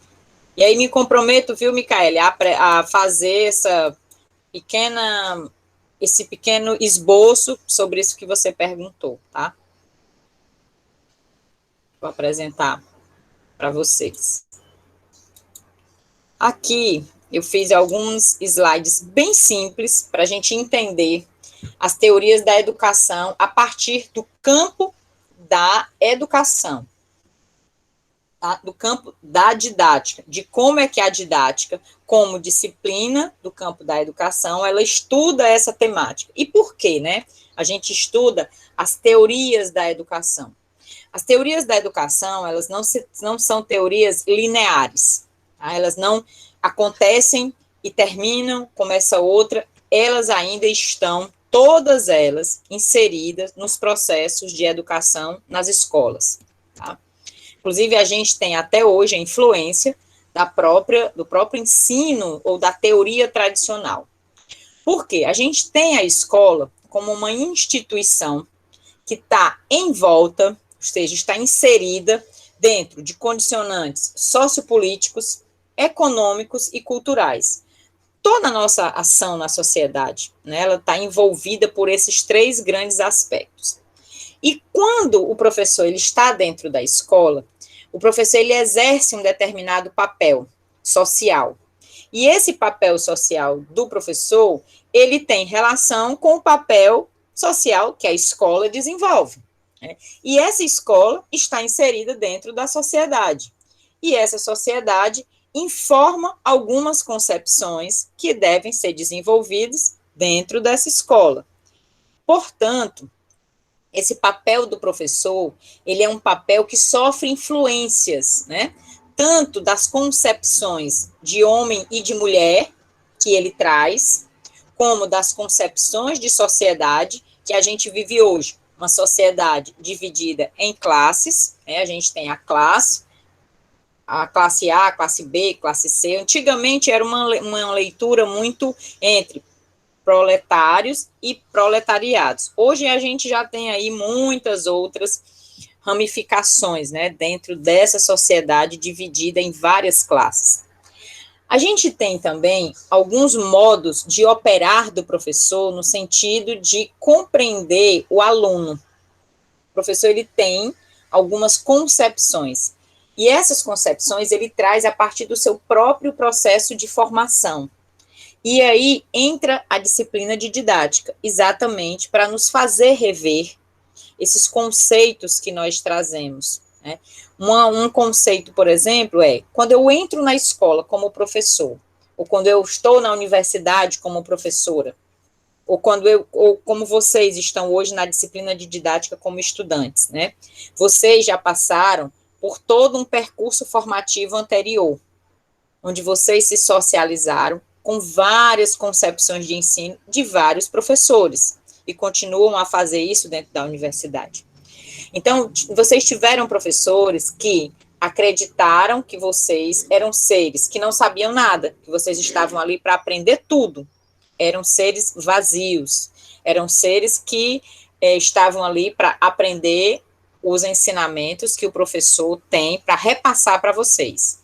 E aí me comprometo, viu, Micaele, a fazer esse pequeno esboço sobre isso que você perguntou, tá? Vou apresentar para vocês. Aqui eu fiz alguns slides bem simples para a gente entender as teorias da educação a partir do campo da educação, tá? Do campo da didática, de como é que a didática, como disciplina do campo da educação, ela estuda essa temática. E por quê, né? A gente estuda as teorias da educação. As teorias da educação, elas não são teorias lineares, tá? Elas não acontecem e terminam, começa outra, elas ainda estão, todas elas, inseridas nos processos de educação nas escolas, tá? Inclusive, a gente tem até hoje a influência do próprio ensino ou da teoria tradicional. Por quê? A gente tem a escola como uma instituição que está em volta, ou seja, está inserida dentro de condicionantes sociopolíticos, econômicos e culturais. Toda a nossa ação na sociedade, né, ela está envolvida por esses três grandes aspectos. E quando o professor ele está dentro da escola, o professor ele exerce um determinado papel social. E esse papel social do professor, ele tem relação com o papel social que a escola desenvolve, né? E essa escola está inserida dentro da sociedade. E essa sociedade informa algumas concepções que devem ser desenvolvidas dentro dessa escola. Portanto, esse papel do professor, ele é um papel que sofre influências, né? Tanto das concepções de homem e de mulher, que ele traz, como das concepções de sociedade que a gente vive hoje. Uma sociedade dividida em classes, né? A gente tem a classe A, classe B, classe C. Antigamente era uma leitura muito entre proletários e proletariados. Hoje a gente já tem aí muitas outras ramificações, né, dentro dessa sociedade dividida em várias classes. A gente tem também alguns modos de operar do professor no sentido de compreender o aluno. O professor, ele tem algumas concepções, e essas concepções ele traz a partir do seu próprio processo de formação. E aí entra a disciplina de didática, exatamente para nos fazer rever esses conceitos que nós trazemos, né? Um conceito, por exemplo, é quando eu entro na escola como professor, ou quando eu estou na universidade como professora, ou como vocês estão hoje na disciplina de didática como estudantes, né? Vocês já passaram por todo um percurso formativo anterior, onde vocês se socializaram com várias concepções de ensino de vários professores. e continuam a fazer isso dentro da universidade. Então, vocês tiveram professores que acreditaram que vocês eram seres que não sabiam nada, que vocês estavam ali para aprender tudo. Eram seres vazios, eram seres que estavam ali para aprender os ensinamentos que o professor tem para repassar para vocês.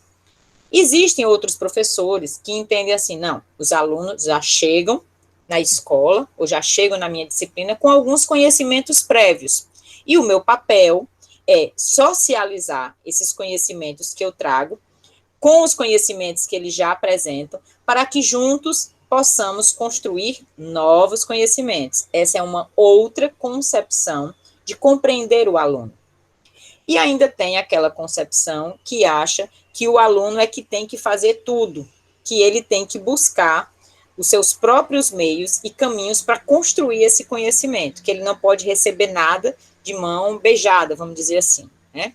Existem outros professores que entendem assim, não, os alunos já chegam na escola, ou já chegam na minha disciplina com alguns conhecimentos prévios, e o meu papel é socializar esses conhecimentos que eu trago com os conhecimentos que eles já apresentam, para que juntos possamos construir novos conhecimentos. Essa é uma outra concepção de compreender o aluno. E ainda tem aquela concepção que acha que o aluno é que tem que fazer tudo, que ele tem que buscar os seus próprios meios e caminhos para construir esse conhecimento, que ele não pode receber nada de mão beijada, vamos dizer assim, né?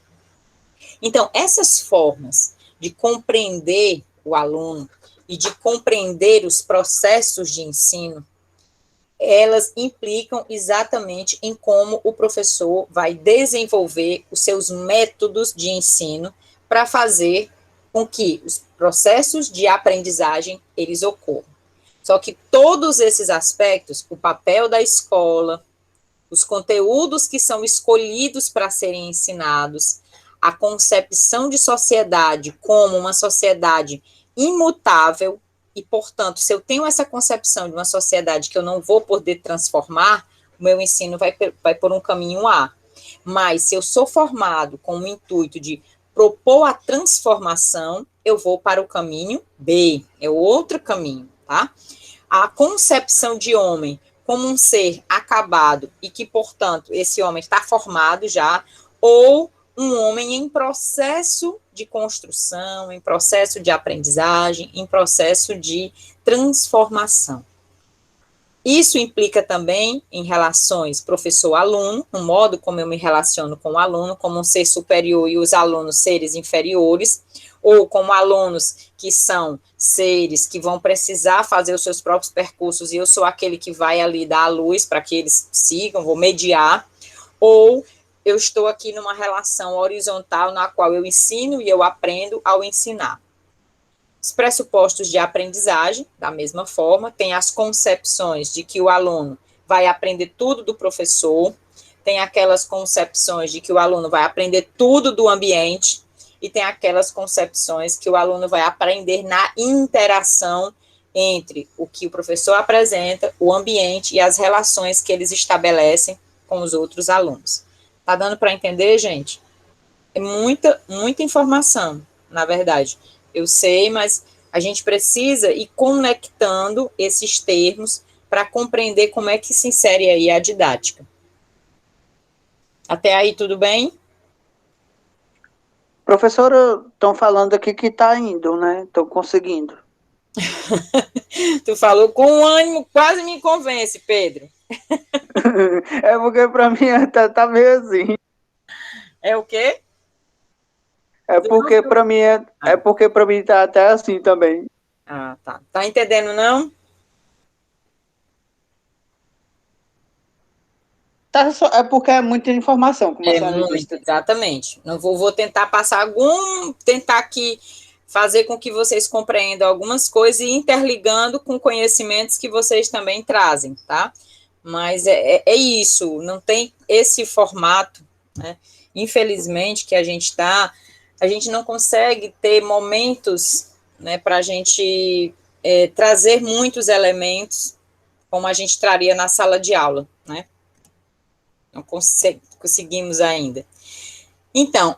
Então, essas formas de compreender o aluno e de compreender os processos de ensino, elas implicam exatamente em como o professor vai desenvolver os seus métodos de ensino para fazer com que os processos de aprendizagem, eles ocorram. Só que todos esses aspectos, o papel da escola, os conteúdos que são escolhidos para serem ensinados, a concepção de sociedade como uma sociedade imutável, e, portanto, se eu tenho essa concepção de uma sociedade que eu não vou poder transformar, o meu ensino vai por um caminho A. Mas, se eu sou formado com o intuito de propor a transformação, eu vou para o caminho B, é o outro caminho, tá? A concepção de homem como um ser acabado e que, portanto, esse homem está formado já, ou um homem em processo de construção, em processo de aprendizagem, em processo de transformação. Isso implica também em relações professor-aluno, no modo como eu me relaciono com o aluno, como um ser superior e os alunos seres inferiores, ou como alunos que são seres que vão precisar fazer os seus próprios percursos e eu sou aquele que vai ali dar a luz para que eles sigam, vou mediar, ou eu estou aqui numa relação horizontal na qual eu ensino e eu aprendo ao ensinar. Os pressupostos de aprendizagem, da mesma forma, tem as concepções de que o aluno vai aprender tudo do professor, tem aquelas concepções de que o aluno vai aprender tudo do ambiente, e tem aquelas concepções que o aluno vai aprender na interação entre o que o professor apresenta, o ambiente e as relações que eles estabelecem com os outros alunos. Tá dando para entender, gente? É muita informação, na verdade. Eu sei, mas a gente precisa ir conectando esses termos para compreender como é que se insere aí a didática. Até aí, tudo bem?
Professora, estão falando aqui que está indo, né? Estão conseguindo.
Tu falou com ânimo, quase me convence, Pedro.
É porque para mim tá meio assim.
É o quê?
É porque para mim tá até assim também.
Ah, tá. Tá entendendo, não?
É porque é muita informação, como a senhora disse.
Exatamente. Não vou tentar passar tentar aqui fazer com que vocês compreendam algumas coisas e interligando com conhecimentos que vocês também trazem, tá? Mas é isso, não tem esse formato, né? Infelizmente, que a gente não consegue ter momentos, né, para a gente trazer muitos elementos como a gente traria na sala de aula, né? Não conseguimos ainda. Então,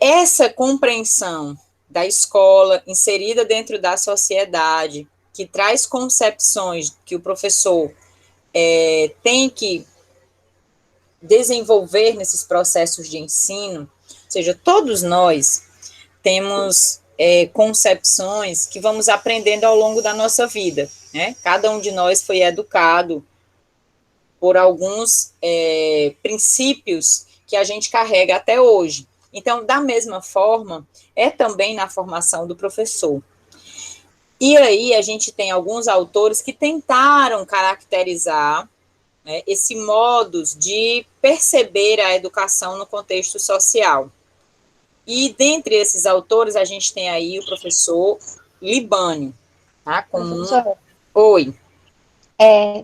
essa compreensão da escola inserida dentro da sociedade, que traz concepções que o professor tem que desenvolver nesses processos de ensino, ou seja, todos nós temos concepções que vamos aprendendo ao longo da nossa vida, né? Cada um de nós foi educado por alguns princípios que a gente carrega até hoje. Então, da mesma forma, é também na formação do professor. E aí, a gente tem alguns autores que tentaram caracterizar né, esse modus de perceber a educação no contexto social. E dentre esses autores, a gente tem aí o professor Libânio, tá?
Professor,
Oi.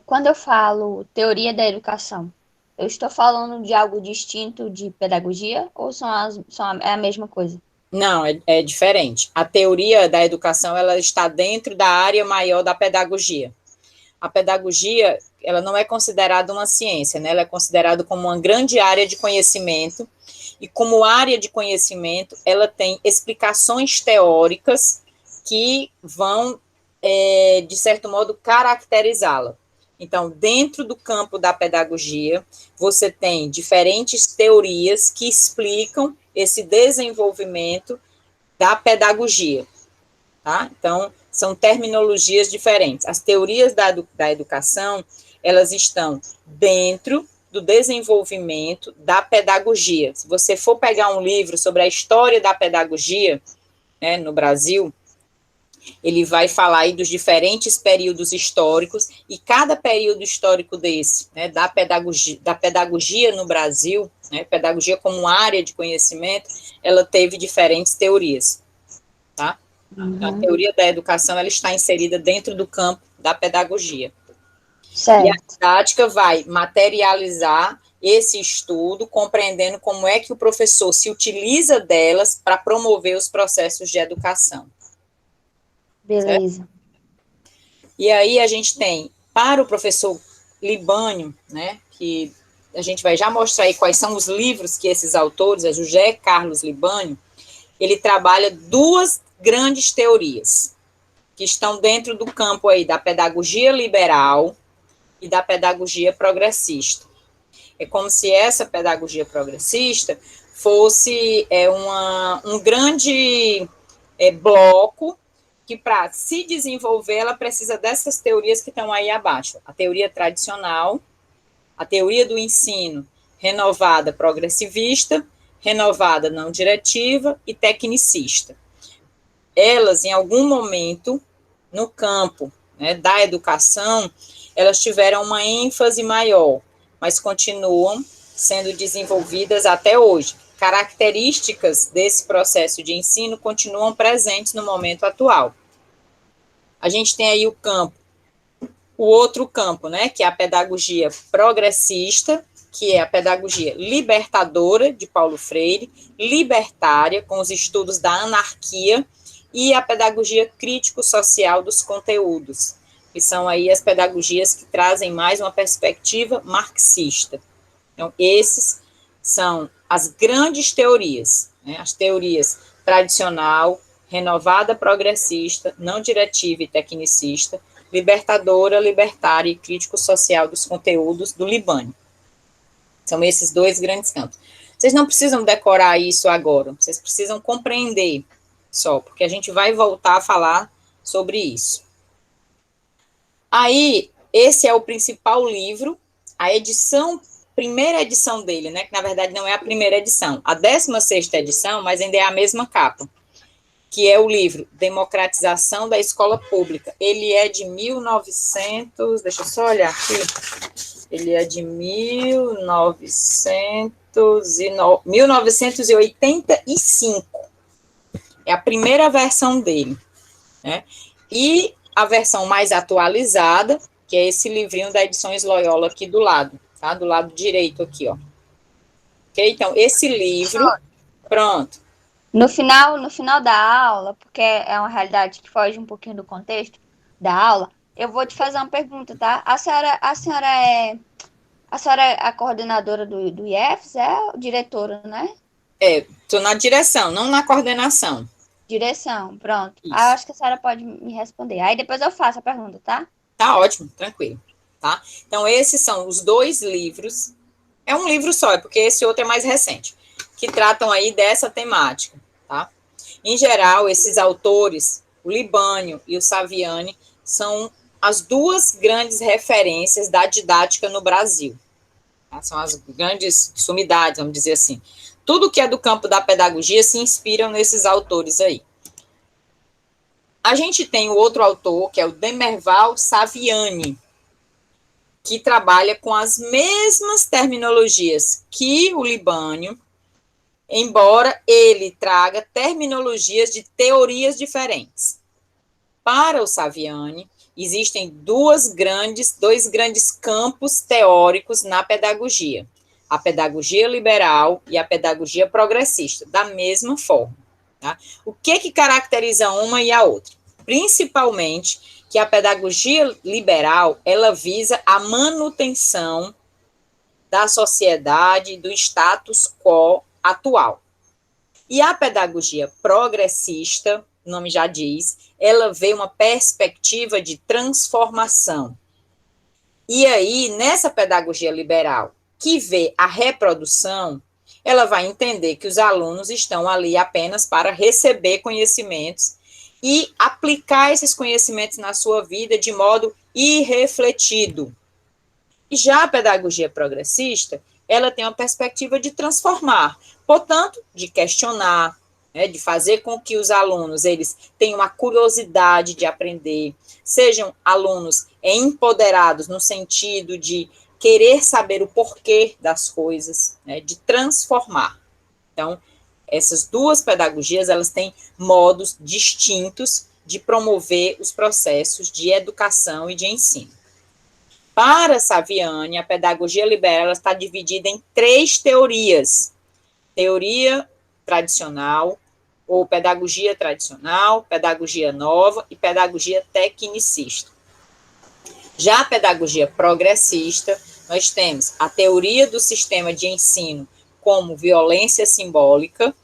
quando eu falo teoria da educação, eu estou falando de algo distinto de pedagogia ou é a mesma coisa?
Não, é diferente. A teoria da educação, ela está dentro da área maior da pedagogia. A pedagogia, ela não é considerada uma ciência, né? Ela é considerada como uma grande área de conhecimento, e como área de conhecimento, ela tem explicações teóricas que vão, de certo modo, caracterizá-la. Então, dentro do campo da pedagogia, você tem diferentes teorias que explicam esse desenvolvimento da pedagogia, tá? Então, são terminologias diferentes. As teorias da educação, elas estão dentro do desenvolvimento da pedagogia. Se você for pegar um livro sobre a história da pedagogia, né, no Brasil, ele vai falar aí dos diferentes períodos históricos, e cada período histórico desse, né, da pedagogia no Brasil, né, pedagogia como área de conhecimento, ela teve diferentes teorias, tá? Então, a teoria da educação, ela está inserida dentro do campo da pedagogia.
Certo.
E a didática vai materializar esse estudo, compreendendo como é que o professor se utiliza delas para promover os processos de educação.
Beleza.
Certo? E aí a gente tem, para o professor Libânio, né, que a gente vai já mostrar aí quais são os livros que esses autores, é José Carlos Libânio, ele trabalha duas grandes teorias, que estão dentro do campo aí da pedagogia liberal e da pedagogia progressista. É como se essa pedagogia progressista fosse um grande bloco que, para se desenvolver, ela precisa dessas teorias que estão aí abaixo. A teoria tradicional, a teoria do ensino renovada progressivista, renovada não diretiva e tecnicista. Elas, em algum momento, no campo, né, da educação, elas tiveram uma ênfase maior, mas continuam sendo desenvolvidas até hoje. Características desse processo de ensino continuam presentes no momento atual. A gente tem aí o outro campo, né, que é a pedagogia progressista, que é a pedagogia libertadora, de Paulo Freire, libertária, com os estudos da anarquia, e a pedagogia crítico-social dos conteúdos, que são aí as pedagogias que trazem mais uma perspectiva marxista. Então, esses são as grandes teorias, né, as teorias tradicional, renovada progressista, não diretiva e tecnicista, libertadora, libertária e crítico-social dos conteúdos do Libânio. São esses dois grandes campos. Vocês não precisam decorar isso agora, vocês precisam compreender só, porque a gente vai voltar a falar sobre isso. Aí, esse é o principal livro, a edição, primeira edição dele, né, que na verdade não é a primeira edição, a 16ª edição, mas ainda é a mesma capa, que é o livro Democratização da Escola Pública. Ele é de 1900, deixa eu só olhar aqui, ele é de 1985. É a primeira versão dele, né? E a versão mais atualizada, que é esse livrinho da Edições Loyola aqui do lado, tá? Do lado direito aqui, ó. Ok? Então, esse livro, pronto.
No final da aula, porque é uma realidade que foge um pouquinho do contexto da aula, eu vou te fazer uma pergunta, tá? A senhora é a coordenadora do IEFES, diretora, né?
Estou na direção, não na coordenação.
Direção, pronto.
Isso.
Acho que a senhora pode me responder. Aí depois eu faço a pergunta, tá?
Tá ótimo, tranquilo, tá? Então, esses são os dois livros. É um livro só, porque esse outro é mais recente, que tratam aí dessa temática, tá? Em geral, esses autores, o Libânio e o Saviani, são as duas grandes referências da didática no Brasil. Tá? São as grandes sumidades, vamos dizer assim. Tudo que é do campo da pedagogia se inspiram nesses autores aí. A gente tem o outro autor, que é o Demerval Saviani. que trabalha com as mesmas terminologias que o Libânio, embora ele traga terminologias de teorias diferentes. Para o Saviani, existem dois grandes campos teóricos na pedagogia: a pedagogia liberal e a pedagogia progressista, da mesma forma. Tá? O que caracteriza uma e a outra? Principalmente que a pedagogia liberal, ela visa a manutenção da sociedade, do status quo atual. E a pedagogia progressista, o nome já diz, ela vê uma perspectiva de transformação. E aí, nessa pedagogia liberal, que vê a reprodução, ela vai entender que os alunos estão ali apenas para receber conhecimentos e aplicar esses conhecimentos na sua vida de modo irrefletido. E já a pedagogia progressista, ela tem uma perspectiva de transformar, portanto, de questionar, né, de fazer com que os alunos eles tenham uma curiosidade de aprender, sejam alunos empoderados no sentido de querer saber o porquê das coisas, né, de transformar. Então, essas duas pedagogias, elas têm modos distintos de promover os processos de educação e de ensino. Para Saviani, a pedagogia liberal está dividida em 3 teorias: teoria tradicional, ou pedagogia tradicional, pedagogia nova e pedagogia tecnicista. Já a pedagogia progressista, nós temos a teoria do sistema de ensino como violência simbólica,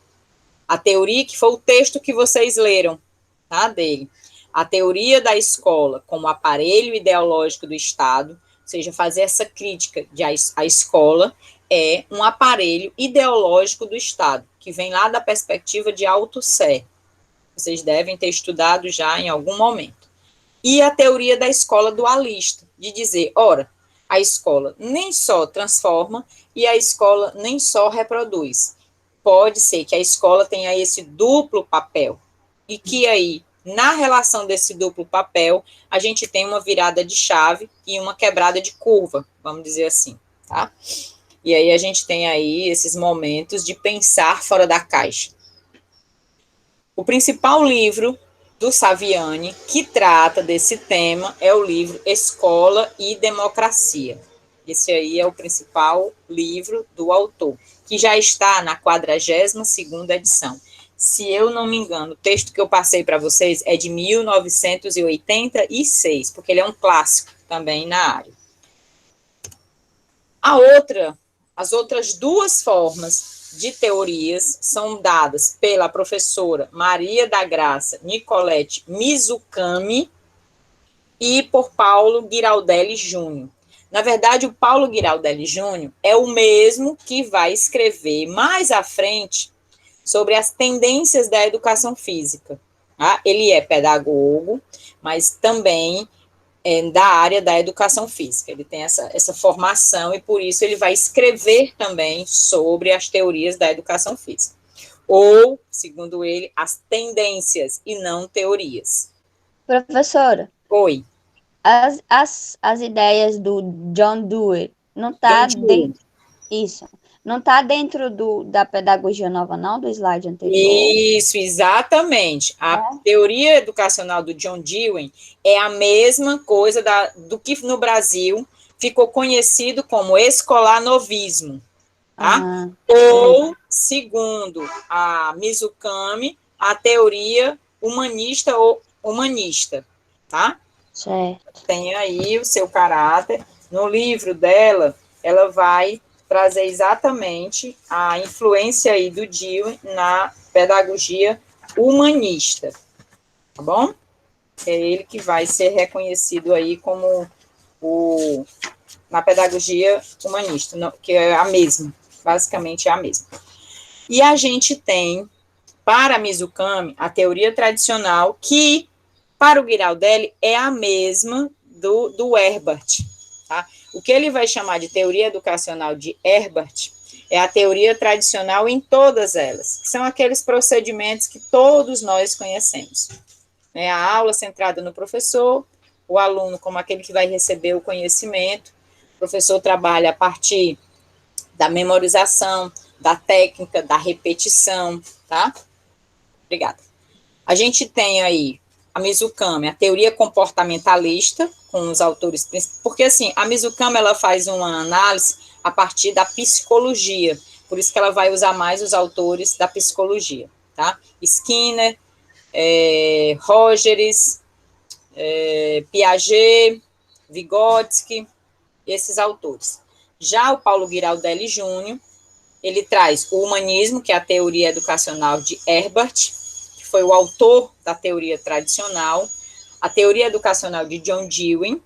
a teoria que foi o texto que vocês leram, tá, dele, a teoria da escola como aparelho ideológico do Estado, ou seja, fazer essa crítica de a escola é um aparelho ideológico do Estado, que vem lá da perspectiva de Althusser. Vocês devem ter estudado já em algum momento. E a teoria da escola dualista, de dizer, ora, a escola nem só transforma e a escola nem só reproduz. Pode ser que a escola tenha esse duplo papel e que aí, na relação desse duplo papel, a gente tem uma virada de chave e uma quebrada de curva, vamos dizer assim, tá? E aí a gente tem aí esses momentos de pensar fora da caixa. O principal livro do Saviani que trata desse tema é o livro Escola e Democracia. Esse aí é o principal livro do autor, que já está na 42ª edição. Se eu não me engano, o texto que eu passei para vocês é de 1986, porque ele é um clássico também na área. As outras 2 formas de teorias são dadas pela professora Maria da Graça Nicolete Mizukami e por Paulo Giraldelli Júnior. Na verdade, o Paulo Giraldelli Júnior é o mesmo que vai escrever mais à frente sobre as tendências da educação física. Tá? Ele é pedagogo, mas também da área da educação física. Ele tem essa formação e, por isso, ele vai escrever também sobre as teorias da educação física. Ou, segundo ele, as tendências e não teorias.
Professora.
Oi.
As ideias do John Dewey não está dentro. Isso. Não está dentro da pedagogia nova, não, do slide anterior?
Isso, exatamente. A teoria educacional do John Dewey é a mesma coisa do que no Brasil ficou conhecido como escolanovismo, tá? Ou, segundo a Mizukami, a teoria humanista ou humanista, tá?
Certo.
Tem aí o seu caráter. No livro dela, ela vai trazer exatamente a influência aí do Dewey na pedagogia humanista, tá bom? É ele que vai ser reconhecido aí como na pedagogia humanista, que é a mesma, basicamente é a mesma. E a gente tem, para Mizukami, a teoria tradicional, que, para o Giraldelli, é a mesma do Herbart, tá? O que ele vai chamar de teoria educacional de Herbart é a teoria tradicional em todas elas, que são aqueles procedimentos que todos nós conhecemos. A aula centrada no professor, o aluno como aquele que vai receber o conhecimento, O professor trabalha a partir da memorização, da técnica, da repetição, tá? Obrigada. A gente tem aí a Mizukami, a teoria comportamentalista, com os autores principais, porque assim, a Mizukami, ela faz uma análise a partir da psicologia, por isso que ela vai usar mais os autores da psicologia, tá? Skinner, Rogers, Piaget, Vygotsky, esses autores. Já o Paulo Giraldelli Júnior, ele traz o humanismo, que é a teoria educacional de Herbart, que foi o autor da teoria tradicional, a teoria educacional de John Dewey,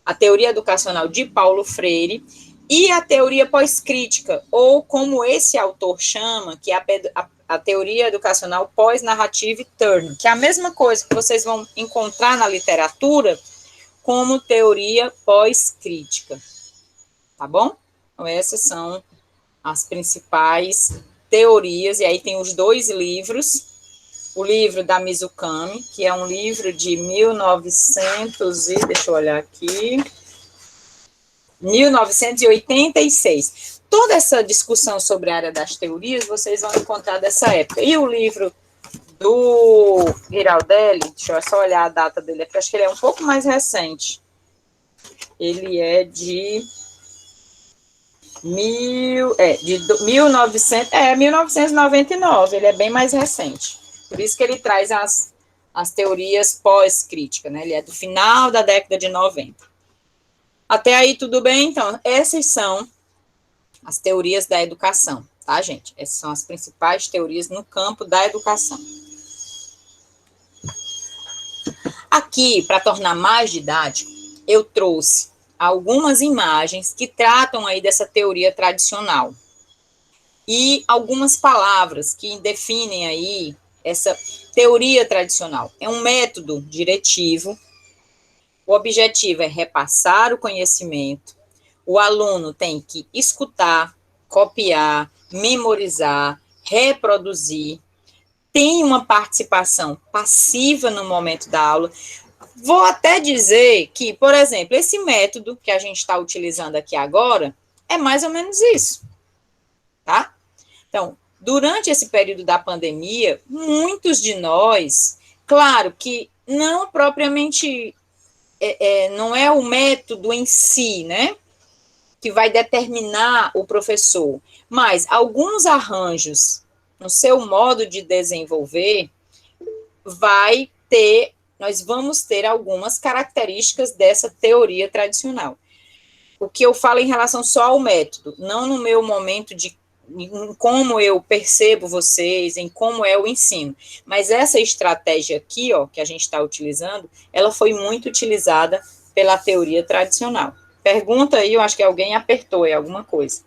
a teoria educacional de Paulo Freire e a teoria pós-crítica, ou como esse autor chama, que é a teoria educacional pós-narrativa e Turner, que é a mesma coisa que vocês vão encontrar na literatura como teoria pós-crítica. Tá bom? Então, essas são as principais teorias, e aí tem os 2 livros, o livro da Mizukami, que é um livro de 1986. Toda essa discussão sobre a área das teorias, vocês vão encontrar dessa época. E o livro do Giraldelli, deixa eu só olhar a data dele aqui, acho que ele é um pouco mais recente. Ele é de 1999, ele é bem mais recente. Por isso que ele traz as teorias pós-crítica, né? Ele é do final da década de 90. Até aí, tudo bem? Então, essas são as teorias da educação, tá, gente? Essas são as principais teorias no campo da educação. Aqui, para tornar mais didático, eu trouxe algumas imagens que tratam aí dessa teoria tradicional e algumas palavras que definem aí essa teoria tradicional. É um método diretivo, o objetivo é repassar o conhecimento, o aluno tem que escutar, copiar, memorizar, reproduzir, tem uma participação passiva no momento da aula. Vou até dizer que, por exemplo, esse método que a gente está utilizando aqui agora é mais ou menos isso, tá? Então, durante esse período da pandemia, muitos de nós, claro que não propriamente, não é o método em si, né, que vai determinar o professor, mas alguns arranjos no seu modo de desenvolver nós vamos ter algumas características dessa teoria tradicional. O que eu falo em relação só ao método, não no meu momento em como eu percebo vocês, em como é o ensino. Mas essa estratégia aqui, ó, que a gente está utilizando, ela foi muito utilizada pela teoria tradicional. Pergunta aí, eu acho que alguém apertou aí alguma coisa.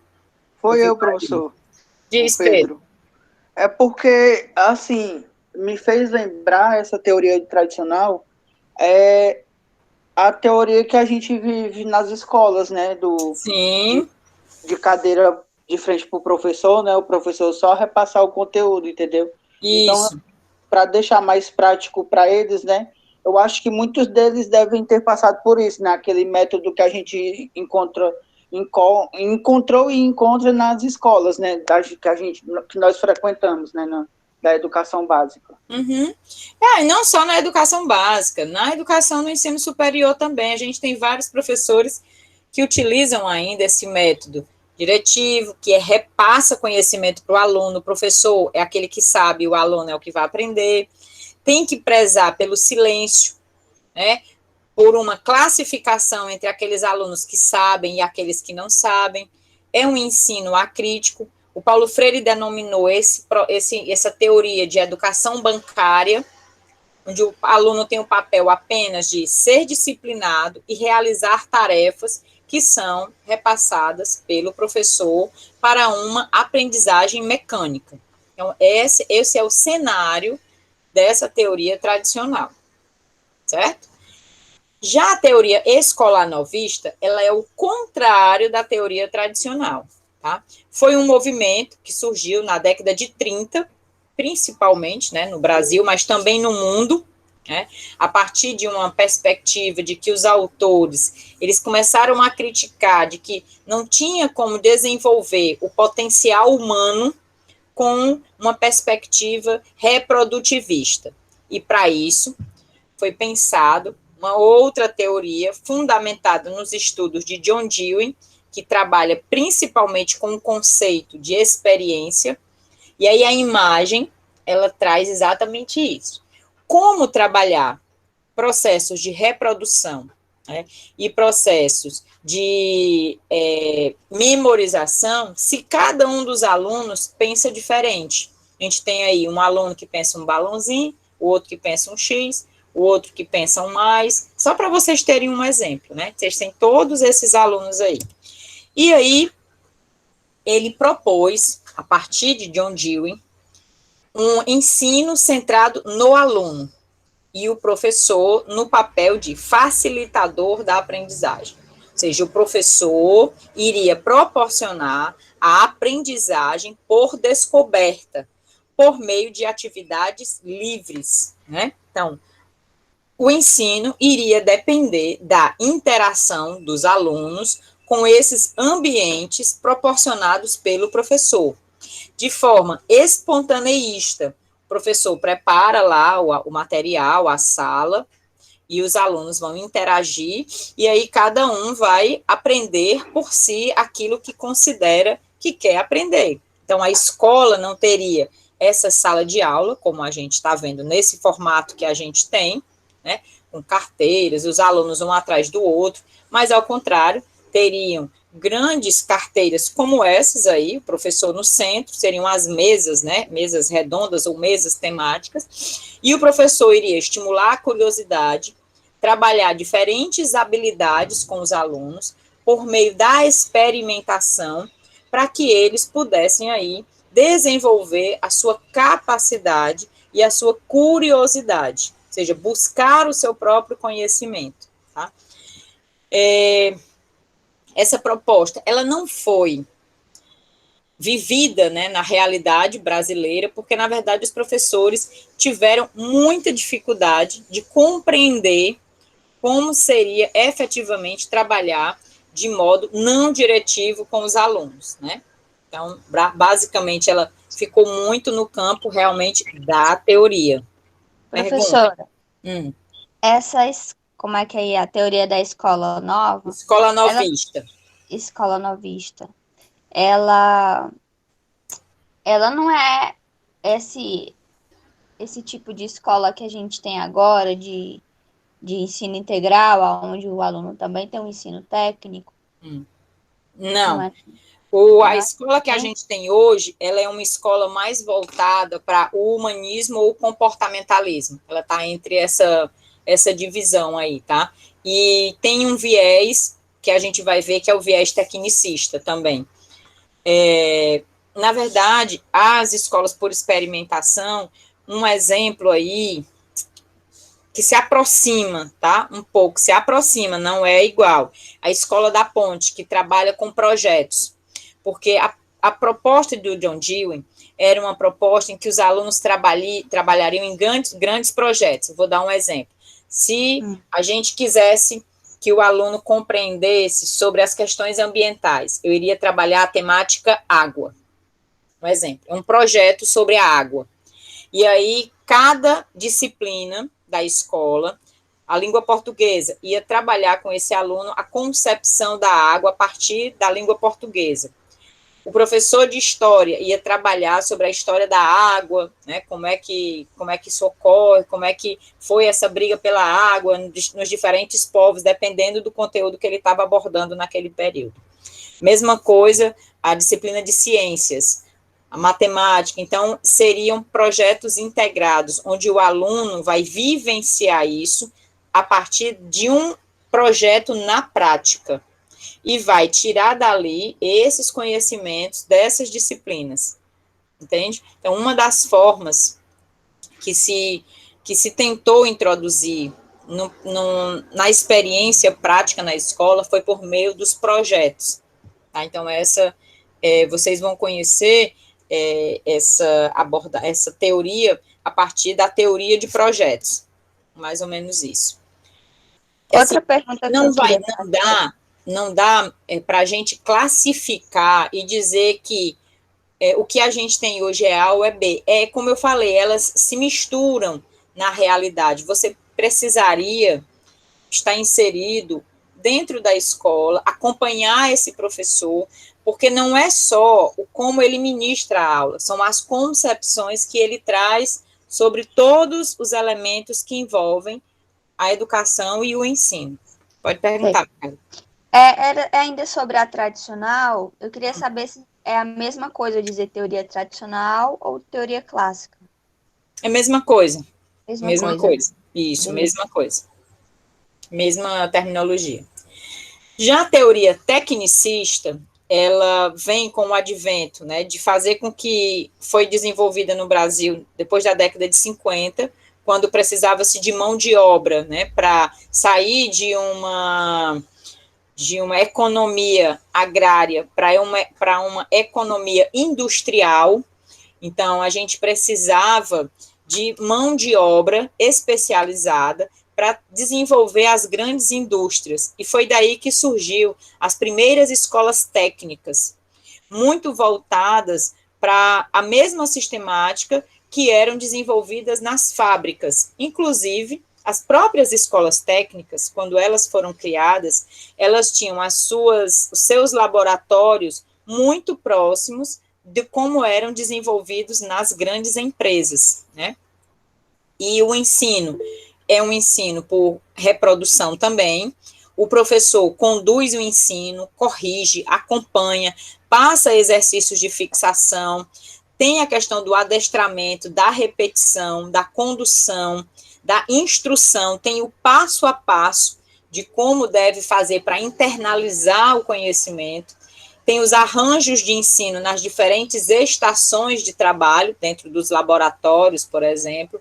Foi eu, professor.
Diz, Pedro.
É porque, assim, me fez lembrar essa teoria tradicional, a teoria que a gente vive nas escolas, né?
Sim.
De cadeira de frente para o professor, né? O professor só repassar o conteúdo, entendeu?
Isso.
Então, para deixar mais prático para eles, né? Eu acho que muitos deles devem ter passado por isso, né? Aquele método que a gente encontrou e encontra nas escolas, né? Que nós frequentamos, né? Da educação básica.
Uhum. E não só na educação básica, na educação no ensino superior também, a gente tem vários professores que utilizam ainda esse método diretivo, que repassa conhecimento para o aluno, o professor é aquele que sabe, o aluno é o que vai aprender, tem que prezar pelo silêncio, né, por uma classificação entre aqueles alunos que sabem e aqueles que não sabem, é um ensino acrítico. O Paulo Freire denominou essa teoria de educação bancária, onde o aluno tem o papel apenas de ser disciplinado e realizar tarefas que são repassadas pelo professor para uma aprendizagem mecânica. Então, esse é o cenário dessa teoria tradicional, certo? Já a teoria escolar novista, ela é o contrário da teoria tradicional. Tá? Foi um movimento que surgiu na década de 30, principalmente, né, no Brasil, mas também no mundo, né? A partir de uma perspectiva de que os autores, eles começaram a criticar de que não tinha como desenvolver o potencial humano com uma perspectiva reprodutivista. E para isso foi pensado uma outra teoria fundamentada nos estudos de John Dewey, que trabalha principalmente com o conceito de experiência, e aí a imagem, ela traz exatamente isso. Como trabalhar processos de reprodução, né, e processos de memorização, se cada um dos alunos pensa diferente. A gente tem aí um aluno que pensa um balãozinho, o outro que pensa um X, o outro que pensa um mais, só para vocês terem um exemplo, né? Vocês têm todos esses alunos aí. E aí, ele propôs, a partir de John Dewey, um ensino centrado no aluno e o professor no papel de facilitador da aprendizagem. Ou seja, o professor iria proporcionar a aprendizagem por descoberta, por meio de atividades livres, né? Então, o ensino iria depender da interação dos alunos com esses ambientes proporcionados pelo professor, de forma espontaneísta. O professor prepara lá o material, a sala, e os alunos vão interagir, e aí cada um vai aprender por si aquilo que considera que quer aprender. Então, a escola não teria essa sala de aula, como a gente está vendo nesse formato que a gente tem, né, com carteiras, os alunos um atrás do outro, mas, ao contrário, teriam grandes carteiras como essas aí, o professor no centro, seriam as mesas, né, mesas redondas ou mesas temáticas, e o professor iria estimular a curiosidade, trabalhar diferentes habilidades com os alunos, por meio da experimentação, para que eles pudessem aí desenvolver a sua capacidade e a sua curiosidade, ou seja, buscar o seu próprio conhecimento, tá? Essa proposta, ela não foi vivida, né, na realidade brasileira, porque, na verdade, os professores tiveram muita dificuldade de compreender como seria efetivamente trabalhar de modo não diretivo com os alunos, né? Então, basicamente, ela ficou muito no campo, realmente, da teoria.
Professora, como é que é a teoria da escola nova?
Escola novista.
Escola novista. Ela não é esse tipo de escola que a gente tem agora, de ensino integral, onde o aluno também tem um ensino técnico.
Não.
É?
A escola que a gente tem hoje, ela é uma escola mais voltada para o humanismo ou o comportamentalismo. Ela está entre essa divisão aí, tá? E tem um viés que a gente vai ver que é o viés tecnicista também. Na verdade, as escolas por experimentação, um exemplo aí que se aproxima, tá? Um pouco, se aproxima, não é igual. A Escola da Ponte, que trabalha com projetos, porque a proposta do John Dewey era uma proposta em que os alunos trabalhariam em grandes projetos. Eu vou dar um exemplo. Se a gente quisesse que o aluno compreendesse sobre as questões ambientais, eu iria trabalhar a temática água. Um exemplo, um projeto sobre a água. E aí, cada disciplina da escola, a língua portuguesa, ia trabalhar com esse aluno a concepção da água a partir da língua portuguesa. O professor de história ia trabalhar sobre a história da água, né, como é que isso ocorre, como é que foi essa briga pela água nos diferentes povos, dependendo do conteúdo que ele estava abordando naquele período. Mesma coisa, a disciplina de ciências, a matemática. Então, seriam projetos integrados, onde o aluno vai vivenciar isso a partir de um projeto na prática, e vai tirar dali esses conhecimentos dessas disciplinas, entende? Então, uma das formas que se tentou introduzir na experiência prática na escola foi por meio dos projetos, tá? Então, vocês vão conhecer essa teoria a partir da teoria de projetos, mais ou menos isso.
Outra pergunta que
não
eu
vai,
queria
não dá para a gente classificar e dizer que o que a gente tem hoje é A ou é B. É como eu falei, elas se misturam na realidade. Você precisaria estar inserido dentro da escola, acompanhar esse professor, porque não é só o como ele ministra a aula, são as concepções que ele traz sobre todos os elementos que envolvem a educação e o ensino. Pode perguntar, Carla.
Era ainda sobre a tradicional, eu queria saber se é a mesma coisa dizer teoria tradicional ou teoria clássica.
É a mesma coisa.
Mesma coisa.
Isso,
Beleza.
mesma coisa. Mesma terminologia. Já a teoria tecnicista, ela vem com o advento, né, de fazer com que foi desenvolvida no Brasil depois da década de 50, quando precisava-se de mão de obra, né, para sair de uma economia agrária para uma economia industrial. Então, a gente precisava de mão de obra especializada para desenvolver as grandes indústrias. E foi daí que surgiu as primeiras escolas técnicas, muito voltadas para a mesma sistemática que eram desenvolvidas nas fábricas. Inclusive, as próprias escolas técnicas, quando elas foram criadas, elas tinham os seus laboratórios muito próximos de como eram desenvolvidos nas grandes empresas, né? E o ensino é um ensino por reprodução também. O professor conduz o ensino, corrige, acompanha, passa exercícios de fixação, tem a questão do adestramento, da repetição, da condução, da instrução, tem o passo a passo de como deve fazer para internalizar o conhecimento, tem os arranjos de ensino nas diferentes estações de trabalho, dentro dos laboratórios, por exemplo,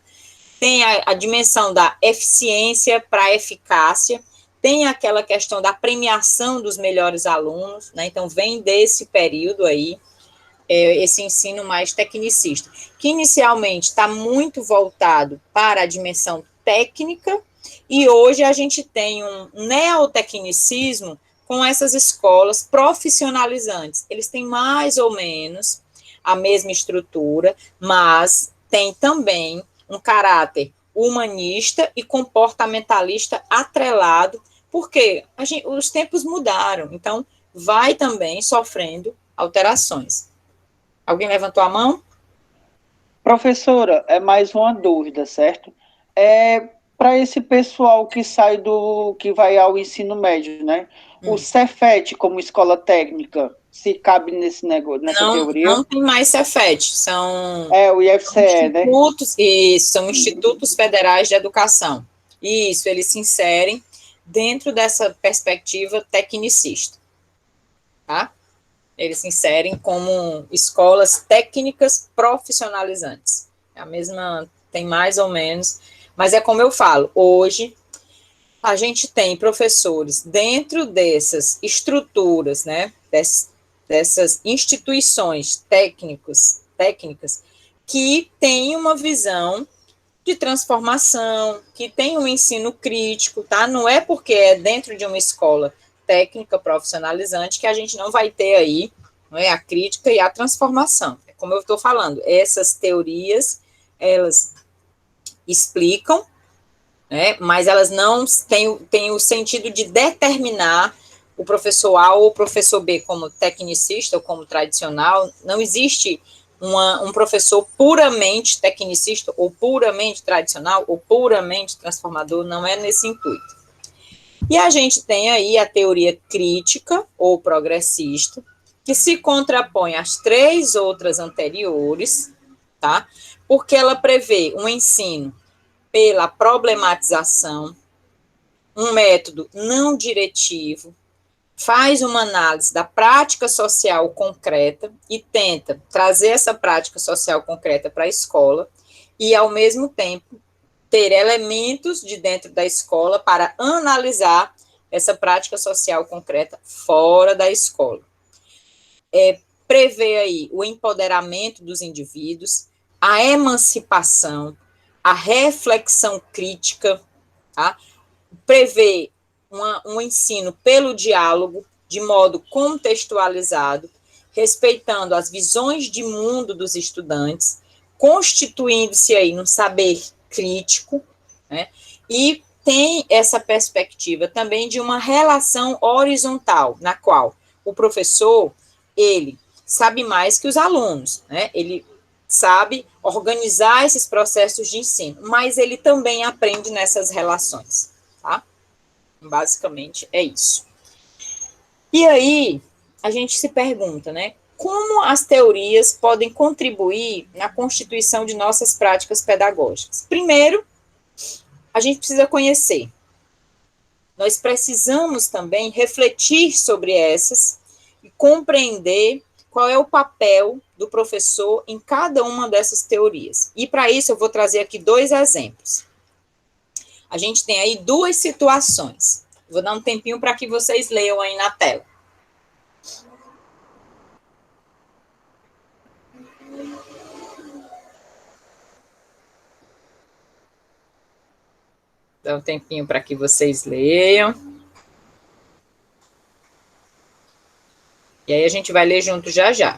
tem a dimensão da eficiência para a eficácia, tem aquela questão da premiação dos melhores alunos, né? Então, vem desse período aí, esse ensino mais tecnicista, que inicialmente está muito voltado para a dimensão técnica, e hoje a gente tem um neotecnicismo com essas escolas profissionalizantes. Eles têm mais ou menos a mesma estrutura, mas tem também um caráter humanista e comportamentalista atrelado, porque os tempos mudaram, então vai também sofrendo alterações. Alguém levantou a mão?
Professora, é mais uma dúvida, certo? Para esse pessoal que vai ao ensino médio, né? O Cefet como escola técnica, se cabe nesse negócio, nessa teoria?
Não tem mais Cefet, são
o IFCE, né?
São institutos federais de educação. Isso, eles se inserem dentro dessa perspectiva tecnicista, tá? Eles se inserem como escolas técnicas profissionalizantes. É a mesma, tem mais ou menos, mas é como eu falo, hoje a gente tem professores dentro dessas estruturas, né, dessas instituições técnicas, que têm uma visão de transformação, que tem um ensino crítico, tá? Não é porque é dentro de uma escola técnica profissionalizante que a gente não vai ter aí, não é, a crítica e a transformação. É como eu estou falando, essas teorias, elas explicam, né, mas elas não têm o sentido de determinar o professor A ou o professor B como tecnicista ou como tradicional. Não existe um professor puramente tecnicista ou puramente tradicional ou puramente transformador, não é nesse intuito. E a gente tem aí a teoria crítica ou progressista, que se contrapõe às três outras anteriores, tá? Porque ela prevê um ensino pela problematização, um método não diretivo, faz uma análise da prática social concreta e tenta trazer essa prática social concreta para a escola e, ao mesmo tempo, ter elementos de dentro da escola para analisar essa prática social concreta fora da escola. Prevê aí o empoderamento dos indivíduos, a emancipação, a reflexão crítica, tá? Prevê um ensino pelo diálogo, de modo contextualizado, respeitando as visões de mundo dos estudantes, constituindo-se aí num saber crítico, né? E tem essa perspectiva também de uma relação horizontal, na qual o professor, ele sabe mais que os alunos, né? Ele sabe organizar esses processos de ensino, mas ele também aprende nessas relações, tá? Basicamente é isso. E aí, a gente se pergunta, né? Como as teorias podem contribuir na constituição de nossas práticas pedagógicas? Primeiro, a gente precisa conhecer. Nós precisamos também refletir sobre essas e compreender qual é o papel do professor em cada uma dessas teorias. E para isso eu vou trazer aqui 2 exemplos. A gente tem aí 2 situações. Vou dar um tempinho para que vocês leiam aí na tela. Dá um tempinho para que vocês leiam. E aí a gente vai ler junto já já.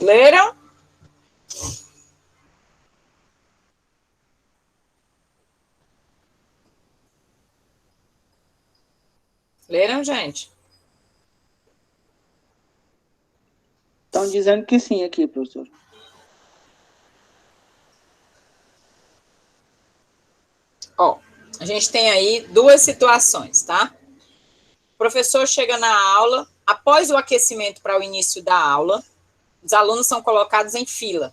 Leram? Leram, gente?
Estão dizendo que sim aqui, professor.
Ó, a gente tem aí 2 situações, tá? O professor chega na aula, após o aquecimento para o início da aula, os alunos são colocados em fila,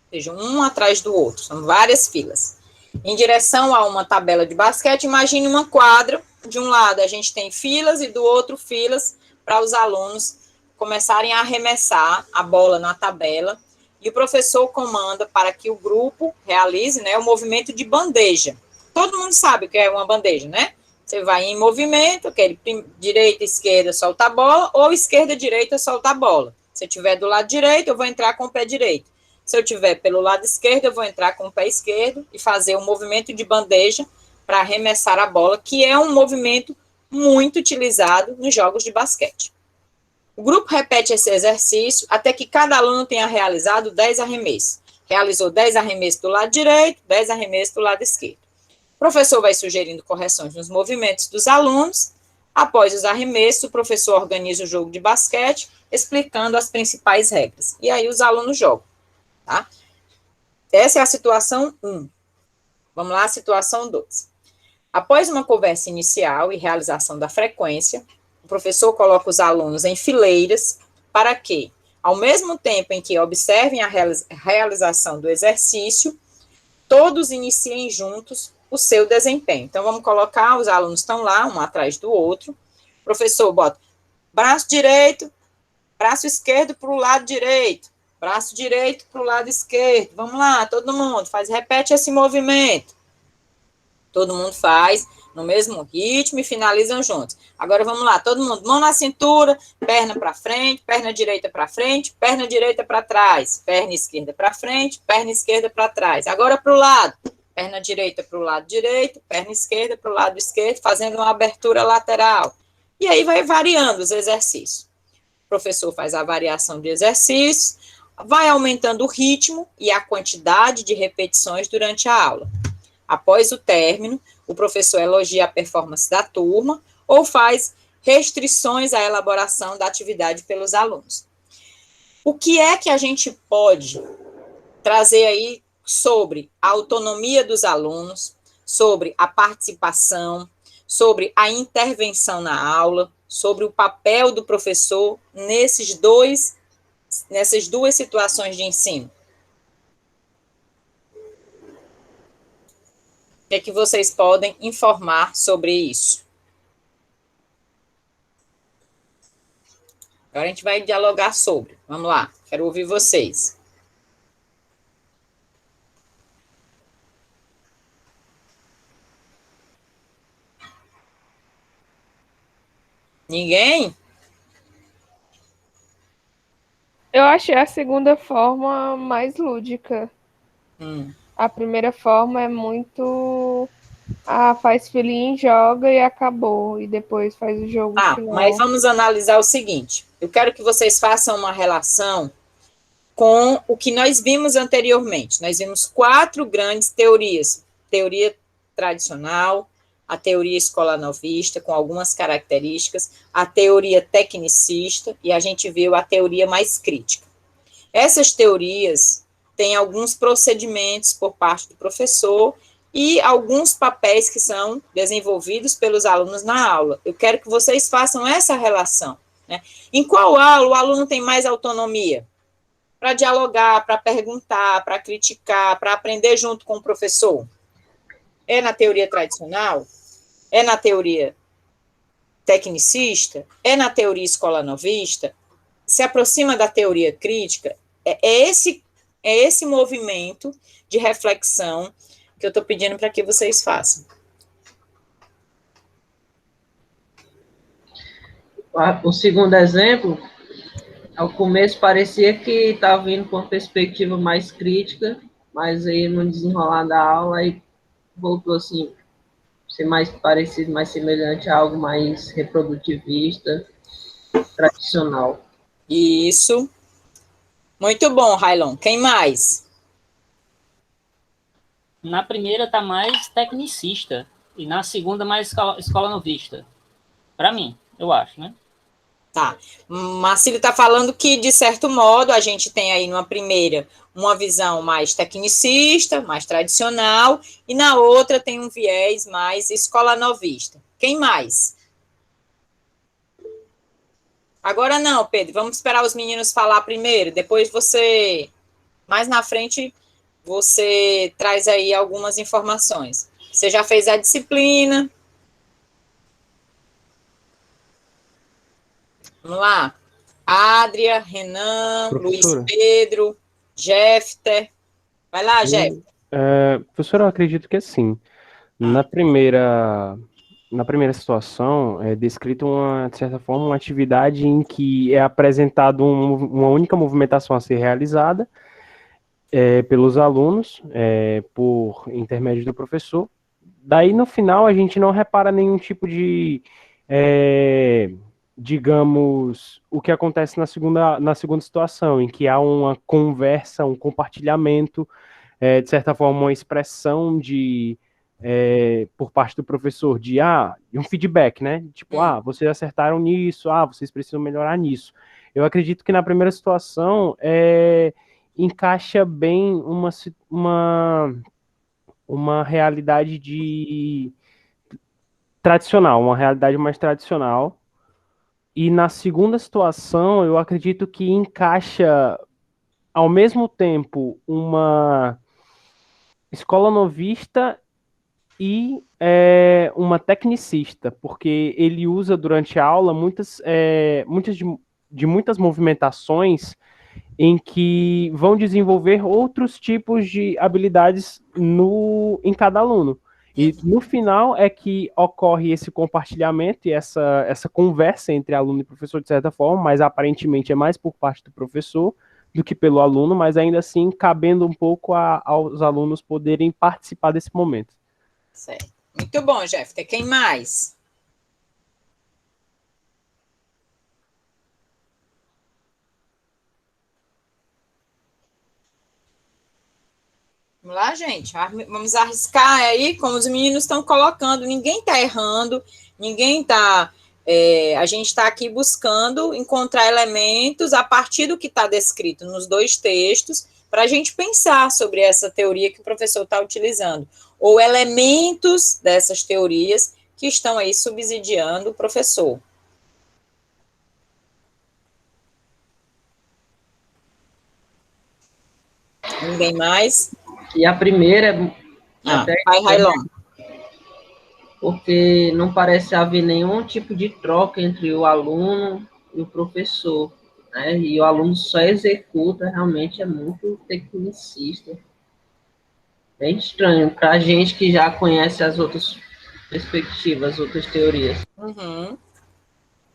ou seja, um atrás do outro, são várias filas. Em direção a uma tabela de basquete, imagine uma quadra, de um lado a gente tem filas e do outro filas para os alunos começarem a arremessar a bola na tabela, e o professor comanda para que o grupo realize, né, o movimento de bandeja. Todo mundo sabe o que é uma bandeja, né? Você vai em movimento, aquele direita, esquerda, solta a bola, ou esquerda, direita, solta a bola. Se eu estiver do lado direito, eu vou entrar com o pé direito. Se eu estiver pelo lado esquerdo, eu vou entrar com o pé esquerdo e fazer um movimento de bandeja para arremessar a bola, que é um movimento muito utilizado nos jogos de basquete. O grupo repete esse exercício até que cada aluno tenha realizado 10 arremessos. Realizou 10 arremessos do lado direito, 10 arremessos do lado esquerdo. O professor vai sugerindo correções nos movimentos dos alunos. Após os arremessos, o professor organiza o jogo de basquete, explicando as principais regras. E aí os alunos jogam, tá? Essa é a situação 1. Vamos lá, a situação 2. Após uma conversa inicial e realização da frequência, o professor coloca os alunos em fileiras para que, ao mesmo tempo em que observem a realização do exercício, todos iniciem juntos o seu desempenho. Então, vamos colocar, os alunos estão lá, um atrás do outro. O professor bota braço direito, braço esquerdo para o lado direito, braço direito para o lado esquerdo. Vamos lá, todo mundo, repete esse movimento. Todo mundo faz no mesmo ritmo e finalizam juntos. Agora vamos lá, todo mundo, mão na cintura, perna para frente, perna direita para frente, perna direita para trás, perna esquerda para frente, perna esquerda para trás. Agora para o lado, perna direita para o lado direito, perna esquerda para o lado esquerdo, fazendo uma abertura lateral. E aí vai variando os exercícios. O professor faz a variação de exercícios, vai aumentando o ritmo e a quantidade de repetições durante a aula. Após o término, o professor elogia a performance da turma ou faz restrições à elaboração da atividade pelos alunos. O que é que a gente pode trazer aí sobre a autonomia dos alunos, sobre a participação, sobre a intervenção na aula, sobre o papel do professor nessas duas situações de ensino. O que é que vocês podem informar sobre isso? Agora a gente vai dialogar sobre. Vamos lá, quero ouvir vocês. Ninguém?
Eu achei a segunda forma mais lúdica. A primeira forma é muito... faz filhinho, joga e acabou. E depois faz o jogo final.
Mas vamos analisar o seguinte. Eu quero que vocês façam uma relação com o que nós vimos anteriormente. Nós vimos 4 grandes teorias. Teoria tradicional, a teoria escola novista, com algumas características, a teoria tecnicista, e a gente viu a teoria mais crítica. Essas teorias têm alguns procedimentos por parte do professor e alguns papéis que são desenvolvidos pelos alunos na aula. Eu quero que vocês façam essa relação, né? Em qual aula o aluno tem mais autonomia? Para dialogar, para perguntar, para criticar, para aprender junto com o professor? É na teoria tradicional? É na teoria tecnicista? É na teoria escola novista? Se aproxima da teoria crítica? É esse movimento de reflexão que eu estou pedindo para que vocês façam.
O segundo exemplo, ao começo parecia que estava vindo com uma perspectiva mais crítica, mas aí no desenrolar da aula aí voltou assim, ser mais parecido, mais semelhante a algo mais reprodutivista, tradicional.
Isso. Muito bom, Railon. Quem mais?
Na primeira está mais tecnicista e na segunda mais escola novista. Para mim, eu acho, né?
Tá. Marcílio está falando que, de certo modo, a gente tem aí numa primeira uma visão mais tecnicista, mais tradicional, e na outra tem um viés mais escola novista. Quem mais? Agora não, Pedro, vamos esperar os meninos falar primeiro, depois você, mais na frente, você traz aí algumas informações. Você já fez a disciplina. Vamos lá. Adria, Renan,
Professora.
Luiz Pedro, Jefter. Vai lá, Jefter.
Professora, eu acredito que assim, na primeira situação, é descrita de certa forma, uma atividade em que é apresentado uma única movimentação a ser realizada pelos alunos, por intermédio do professor. Daí, no final, a gente não repara nenhum tipo de, digamos, o que acontece na segunda situação, em que há uma conversa, um compartilhamento, de certa forma, uma expressão por parte do professor de um feedback, né? Tipo, vocês acertaram nisso, vocês precisam melhorar nisso. Eu acredito que na primeira situação encaixa bem uma realidade tradicional, uma realidade mais tradicional. E na segunda situação, eu acredito que encaixa ao mesmo tempo uma escola novista e uma tecnicista, porque ele usa durante a aula muitas movimentações em que vão desenvolver outros tipos de habilidades em cada aluno. E no final é que ocorre esse compartilhamento e essa conversa entre aluno e professor, de certa forma, mas aparentemente é mais por parte do professor do que pelo aluno, mas ainda assim cabendo um pouco aos alunos poderem participar desse momento.
Certo. Muito bom, Jefter. Quem mais? Vamos lá, gente. Vamos arriscar aí, como os meninos estão colocando. Ninguém está errando, ninguém está... a gente está aqui buscando encontrar elementos a partir do que está descrito nos 2 textos, para a gente pensar sobre essa teoria que o professor está utilizando, ou elementos dessas teorias que estão aí subsidiando o professor. Ninguém mais?
E a primeira
vai, Railon.
Porque não parece haver nenhum tipo de troca entre o aluno e o professor, né? E o aluno só executa, realmente é muito tecnicista. Bem estranho para a gente que já conhece as outras perspectivas, outras teorias.
Uhum.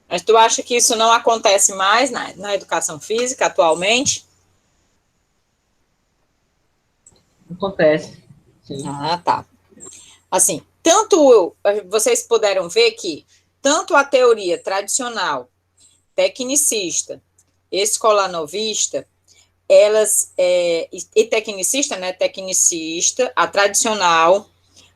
Mas tu acha que isso não acontece mais na educação física atualmente?
Acontece, sim.
Ah, tá. Assim, tanto vocês puderam ver que tanto a teoria tradicional, tecnicista, escolanovista, elas, e tecnicista, né, tecnicista, a tradicional,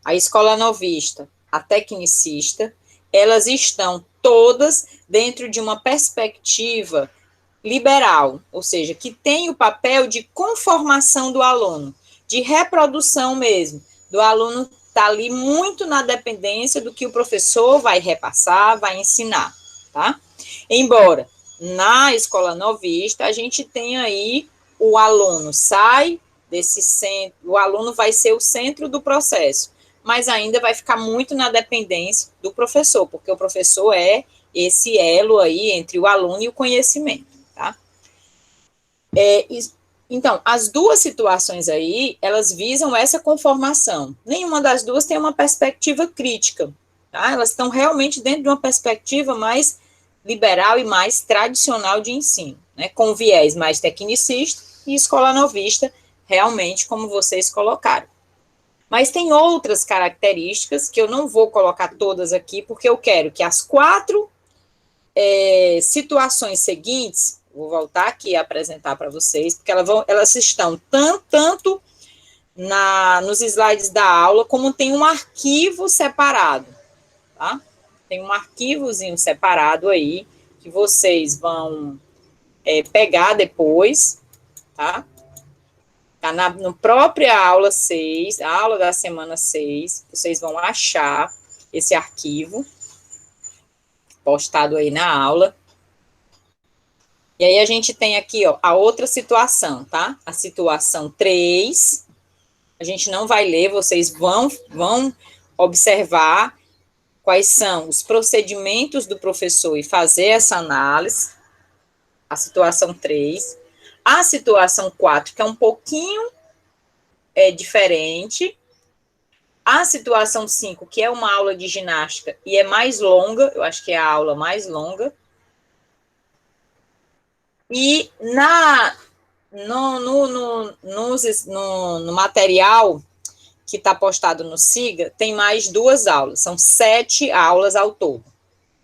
a escolanovista, a tecnicista, elas estão todas dentro de uma perspectiva liberal, ou seja, que tem o papel de conformação do aluno, de reprodução mesmo, do aluno está ali muito na dependência do que o professor vai repassar, vai ensinar, tá? Embora na escola novista a gente tem aí o aluno sai desse centro, o aluno vai ser o centro do processo, mas ainda vai ficar muito na dependência do professor, porque o professor é esse elo aí entre o aluno e o conhecimento, tá? Então, as duas situações aí, elas visam essa conformação. Nenhuma das duas tem uma perspectiva crítica, tá? Elas estão realmente dentro de uma perspectiva mais liberal e mais tradicional de ensino, né? Com viés mais tecnicista e escolanovista, realmente, como vocês colocaram. Mas tem outras características que eu não vou colocar todas aqui, porque eu quero que as 4 situações seguintes, vou voltar aqui a apresentar para vocês, porque elas estão tanto nos slides da aula, como tem um arquivo separado, tá? Tem um arquivozinho separado aí, que vocês vão pegar depois, tá? Tá na própria aula 6, a aula da semana 6, vocês vão achar esse arquivo postado aí na aula. E aí a gente tem aqui, ó, a outra situação, tá? A situação 3, a gente não vai ler, vocês vão observar quais são os procedimentos do professor e fazer essa análise. A situação 3. A situação 4, que é um pouquinho diferente. A situação 5, que é uma aula de ginástica e é mais longa, eu acho que é a aula mais longa. E no material que está postado no SIGA, tem mais 2 aulas, são 7 aulas ao todo,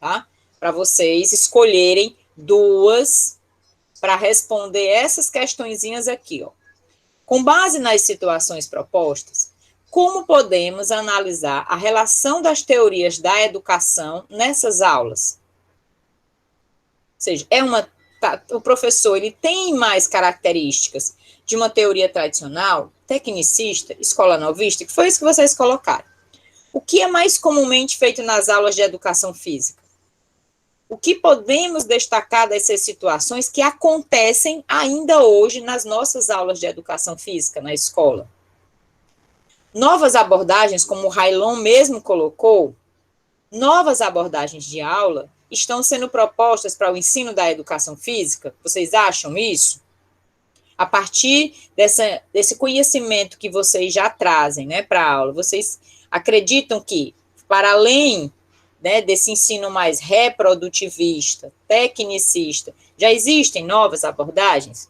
tá? Para vocês escolherem 2 para responder essas questõezinhas aqui, ó. Com base nas situações propostas, como podemos analisar a relação das teorias da educação nessas aulas? Ou seja, o professor ele tem mais características de uma teoria tradicional, tecnicista, escolanovista, que foi isso que vocês colocaram. O que é mais comumente feito nas aulas de educação física? O que podemos destacar dessas situações que acontecem ainda hoje nas nossas aulas de educação física na escola? Novas abordagens, como o Railon mesmo colocou, novas abordagens de aula estão sendo propostas para o ensino da educação física? Vocês acham isso? A partir desse conhecimento que vocês já trazem, né, para a aula, vocês acreditam que, para além, né, desse ensino mais reprodutivista, tecnicista, já existem novas abordagens?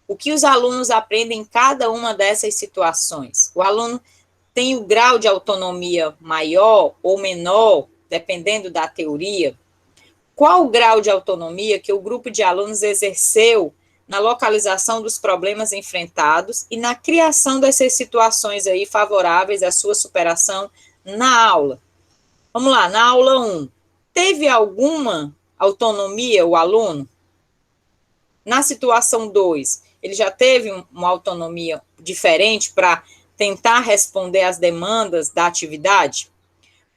O que os alunos aprendem em cada uma dessas situações? O aluno tem o grau de autonomia maior ou menor, dependendo da teoria? Qual o grau de autonomia que o grupo de alunos exerceu na localização dos problemas enfrentados e na criação dessas situações aí favoráveis à sua superação na aula? Vamos lá, na aula 1, teve alguma autonomia o aluno? Na situação 2, ele já teve uma autonomia diferente para tentar responder às demandas da atividade?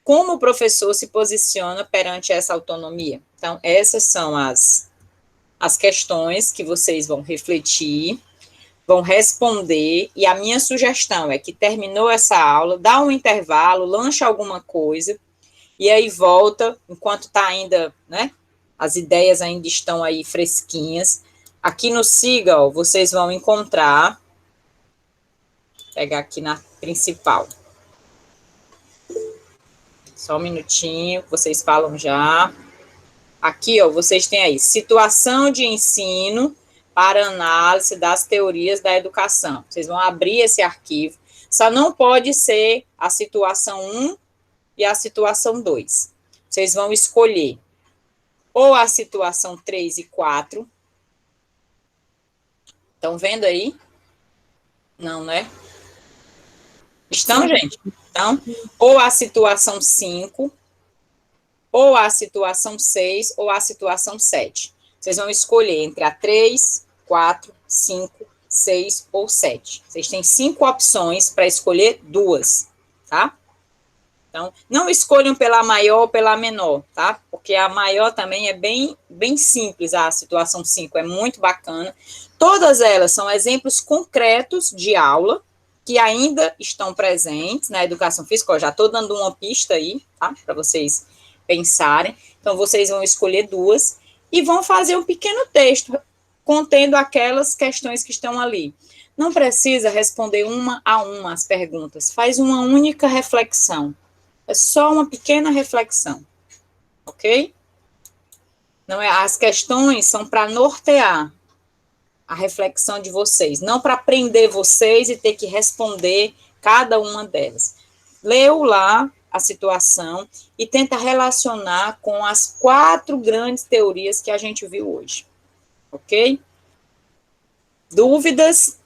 como o professor se posiciona perante essa autonomia. Então, essas são as questões que vocês vão refletir, vão responder, e a minha sugestão é que terminou essa aula, dá um intervalo, lancha alguma coisa, e aí volta, enquanto está ainda, né, as ideias ainda estão aí fresquinhas. Aqui no Siga, ó, vocês vão encontrar, vou pegar aqui na principal. Só um minutinho, vocês falam já. Aqui, ó, vocês têm aí, situação de ensino para análise das teorias da educação. Vocês vão abrir esse arquivo. Só não pode ser a situação 1 e a situação 2. Vocês vão escolher ou a situação 3 e 4. Estão vendo aí? Não, né? Estão, gente? Então, ou a situação 5, ou a situação 6, ou a situação 7. Vocês vão escolher entre a 3, 4, 5, 6 ou 7. Vocês têm 5 opções para escolher 2, tá? Então, não escolham pela maior ou pela menor, tá? Porque a maior também é bem simples, a situação 5 é muito bacana. Todas elas são exemplos concretos de aula que ainda estão presentes na educação física. Eu já estou dando uma pista aí, tá? Para vocês pensarem. Então, vocês vão escolher 2 e vão fazer um pequeno texto contendo aquelas questões que estão ali. Não precisa responder uma a uma as perguntas, faz uma única reflexão. É só uma pequena reflexão, ok? Não é, as questões são para nortear a reflexão de vocês, não para prender vocês e ter que responder cada uma delas. Leu lá a situação e tenta relacionar com as 4 grandes teorias que a gente viu hoje, ok? Dúvidas?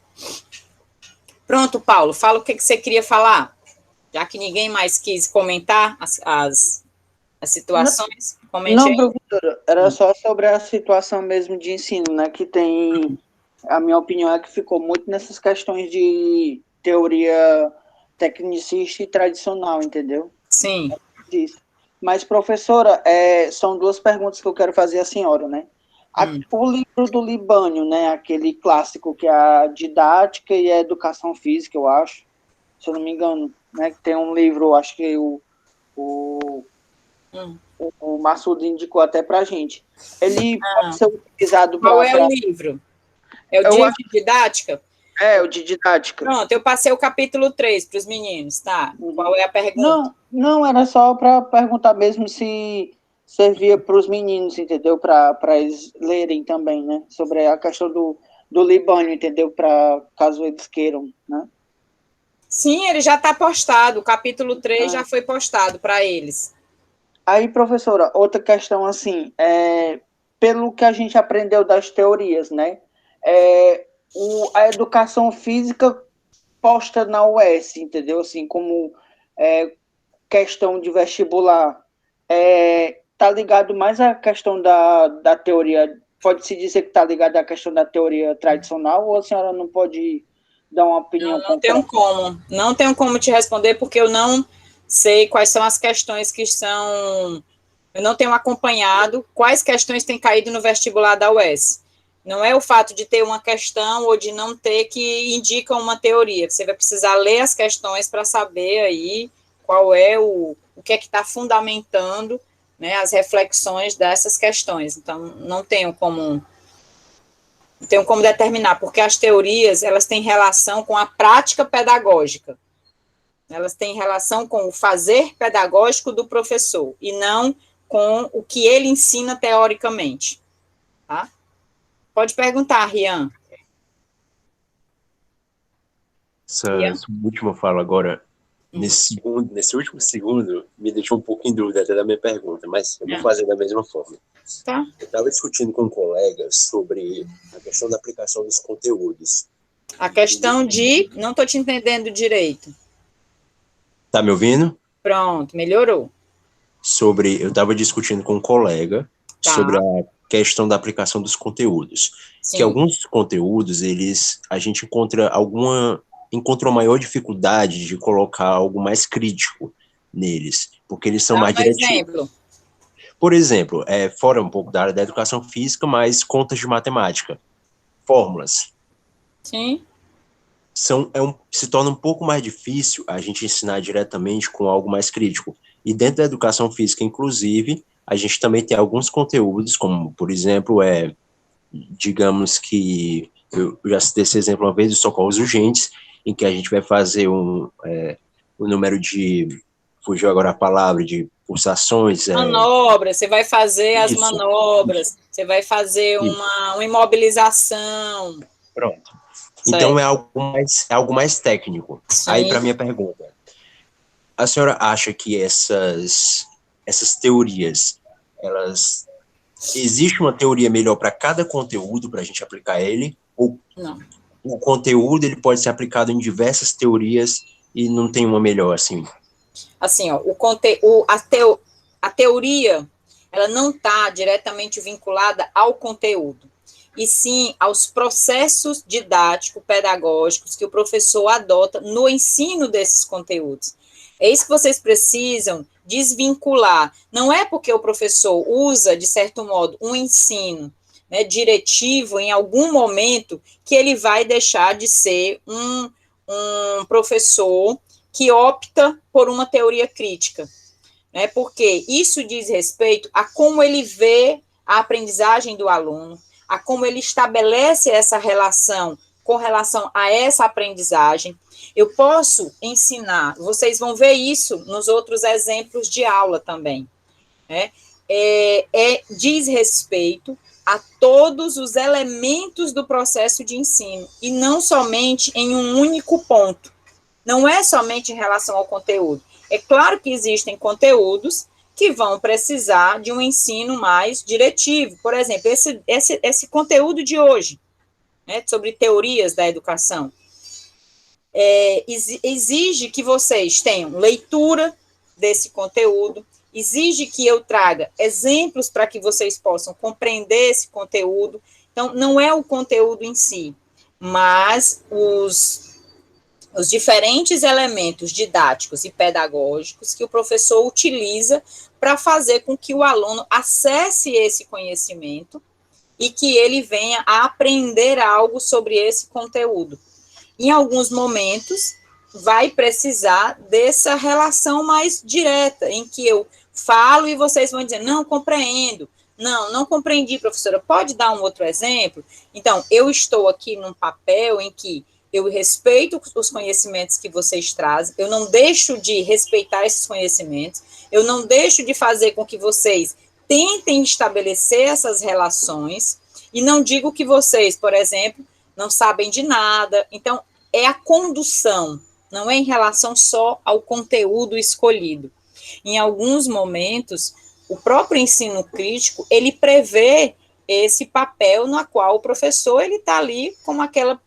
Pronto, Paulo, fala o que você queria falar, já que ninguém mais quis comentar as situações.
Não, professora, era só sobre a situação mesmo de ensino, né, que tem, a minha opinião é que ficou muito nessas questões de teoria tecnicista e tradicional, entendeu?
Sim.
Mas, professora, são 2 perguntas que eu quero fazer à senhora, né? O livro do Libânio, né, aquele clássico que é a didática e a educação física, eu acho, se eu não me engano, né, que tem um livro, acho que o Massudo indicou até pra gente. Ele pode ser utilizado para...
Qual é o livro? É o de didática?
É, o de didática.
Pronto, eu passei o capítulo 3 para os meninos, tá? Qual é a pergunta?
Não, era só para perguntar mesmo se servia para os meninos, entendeu? Para eles lerem também, né? Sobre a questão do Libânio, entendeu? Para caso eles queiram, né?
Sim, ele já está postado, o capítulo 3 já foi postado para eles.
Aí, professora, outra questão assim, pelo que a gente aprendeu das teorias, né? A educação física posta na UES, entendeu? Assim, como questão de vestibular, tá ligado mais à questão da teoria, pode-se dizer que está ligado à questão da teoria tradicional, ou a senhora não pode dar uma opinião concreta?
Não tenho como te responder, porque eu não sei quais são as questões que são... Eu não tenho acompanhado quais questões têm caído no vestibular da UES. Não é o fato de ter uma questão ou de não ter que indica uma teoria. Você vai precisar ler as questões para saber aí qual é o que é que está fundamentando, né, as reflexões dessas questões. Então, não tenho como determinar, porque as teorias, elas têm relação com a prática pedagógica. Elas têm relação com o fazer pedagógico do professor, e não com o que ele ensina teoricamente. Tá? Pode perguntar, Rian.
Essa última fala agora, nesse último segundo, me deixou um pouco em dúvida até da minha pergunta, mas eu vou fazer da mesma forma.
Tá.
Eu estava discutindo com um colega sobre a questão da aplicação dos conteúdos.
A questão de... Não estou te entendendo direito.
Tá me ouvindo?
Pronto, melhorou.
Eu estava discutindo com um colega sobre a questão da aplicação dos conteúdos. Sim. Que alguns conteúdos, a gente encontra uma maior dificuldade de colocar algo mais crítico neles, porque eles são
Dá
mais
um
diretivos.
exemplo.
Por exemplo, fora um pouco da área da educação física, mas contas de matemática, fórmulas.
Sim.
Se torna um pouco mais difícil a gente ensinar diretamente com algo mais crítico. E dentro da educação física, inclusive, a gente também tem alguns conteúdos, como, por exemplo, digamos que, eu já citei esse exemplo uma vez, de socorros urgentes, em que a gente vai fazer o número de, fugiu agora a palavra, de pulsações.
Manobras, você vai fazer as
Isso.
manobras, você vai fazer uma imobilização.
Pronto. Então é algo mais técnico.
Sim.
Aí, para minha pergunta, a senhora acha que essas teorias, existe uma teoria melhor para cada conteúdo para a gente aplicar ele? Ou
não,
o conteúdo ele pode ser aplicado em diversas teorias e não tem uma melhor assim?
Assim, ó, a teoria, ela não está diretamente vinculada ao conteúdo, e sim aos processos didático-pedagógicos que o professor adota no ensino desses conteúdos. É isso que vocês precisam desvincular. Não é porque o professor usa, de certo modo, um ensino, né, diretivo em algum momento que ele vai deixar de ser um professor que opta por uma teoria crítica, né, porque isso diz respeito a como ele vê a aprendizagem do aluno, a como ele estabelece essa relação com relação a essa aprendizagem. Eu posso ensinar, vocês vão ver isso nos outros exemplos de aula também, né? Diz respeito a todos os elementos do processo de ensino, e não somente em um único ponto. Não é somente em relação ao conteúdo. É claro que existem conteúdos que vão precisar de um ensino mais diretivo. Por exemplo, esse conteúdo de hoje, né, sobre teorias da educação, exige que vocês tenham leitura desse conteúdo, exige que eu traga exemplos para que vocês possam compreender esse conteúdo. Então, não é o conteúdo em si, mas os diferentes elementos didáticos e pedagógicos que o professor utiliza para fazer com que o aluno acesse esse conhecimento e que ele venha a aprender algo sobre esse conteúdo. Em alguns momentos, vai precisar dessa relação mais direta, em que eu falo e vocês vão dizer, não compreendo, não compreendi, professora, pode dar um outro exemplo? Então, eu estou aqui num papel em que eu respeito os conhecimentos que vocês trazem, eu não deixo de respeitar esses conhecimentos, eu não deixo de fazer com que vocês tentem estabelecer essas relações, e não digo que vocês, por exemplo, não sabem de nada. Então, é a condução, não é em relação só ao conteúdo escolhido. Em alguns momentos, o próprio ensino crítico, ele prevê esse papel no qual o professor, ele está ali como aquele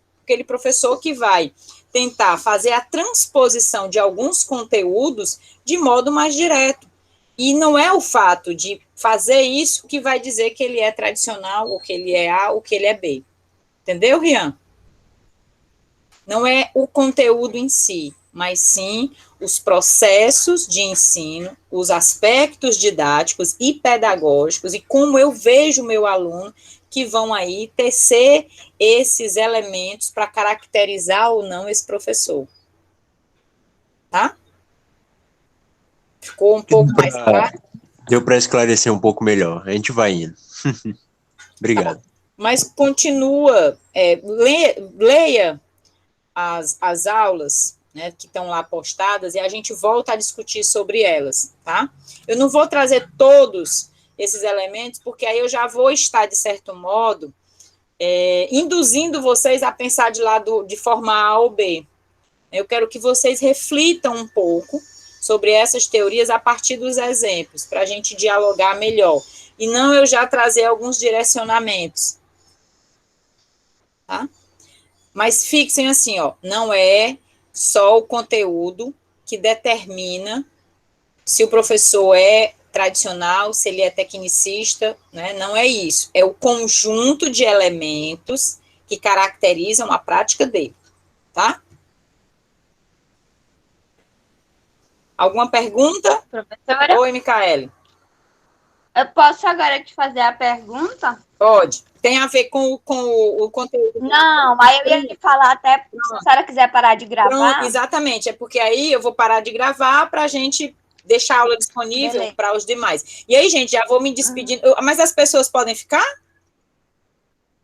professor que vai tentar fazer a transposição de alguns conteúdos de modo mais direto. E não é o fato de fazer isso que vai dizer que ele é tradicional, ou que ele é A, ou que ele é B. Entendeu, Rian? Não é o conteúdo em si, mas sim os processos de ensino, os aspectos didáticos e pedagógicos, e como eu vejo o meu aluno, que vão aí tecer esses elementos para caracterizar ou não esse professor. Tá? Ficou um pouco mais claro?
Deu para esclarecer um pouco melhor. A gente vai indo. Obrigado.
Tá. Mas continua, leia as aulas, né, que estão lá postadas, e a gente volta a discutir sobre elas, tá? Eu não vou trazer todos esses elementos, porque aí eu já vou estar, de certo modo, induzindo vocês a pensar de forma A ou B. Eu quero que vocês reflitam um pouco sobre essas teorias a partir dos exemplos, para a gente dialogar melhor, e não eu já trazer alguns direcionamentos, tá? Mas fixem assim, ó, não é só o conteúdo que determina se o professor é tradicional, se ele é tecnicista, né? Não é isso. É o conjunto de elementos que caracterizam a prática dele, tá? Alguma pergunta?
Professora?
Oi, Micaele.
Eu posso agora te fazer a pergunta?
Pode. Tem a ver com o conteúdo.
Não, aí eu ia lhe falar até se a senhora quiser parar de gravar.
Pronto, exatamente. É porque aí eu vou parar de gravar para a gente deixar a aula disponível para os demais. E aí, gente, já vou me despedindo. Mas as pessoas podem ficar?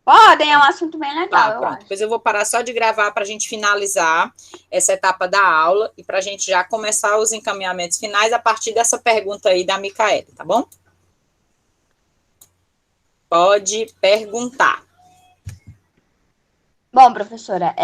Podem, é um assunto bem legal, eu
Pronto.
acho.
Depois eu vou parar só de gravar para a gente finalizar essa etapa da aula e para a gente já começar os encaminhamentos finais a partir dessa pergunta aí da Micaele, tá bom? Pode perguntar.
Bom, professora,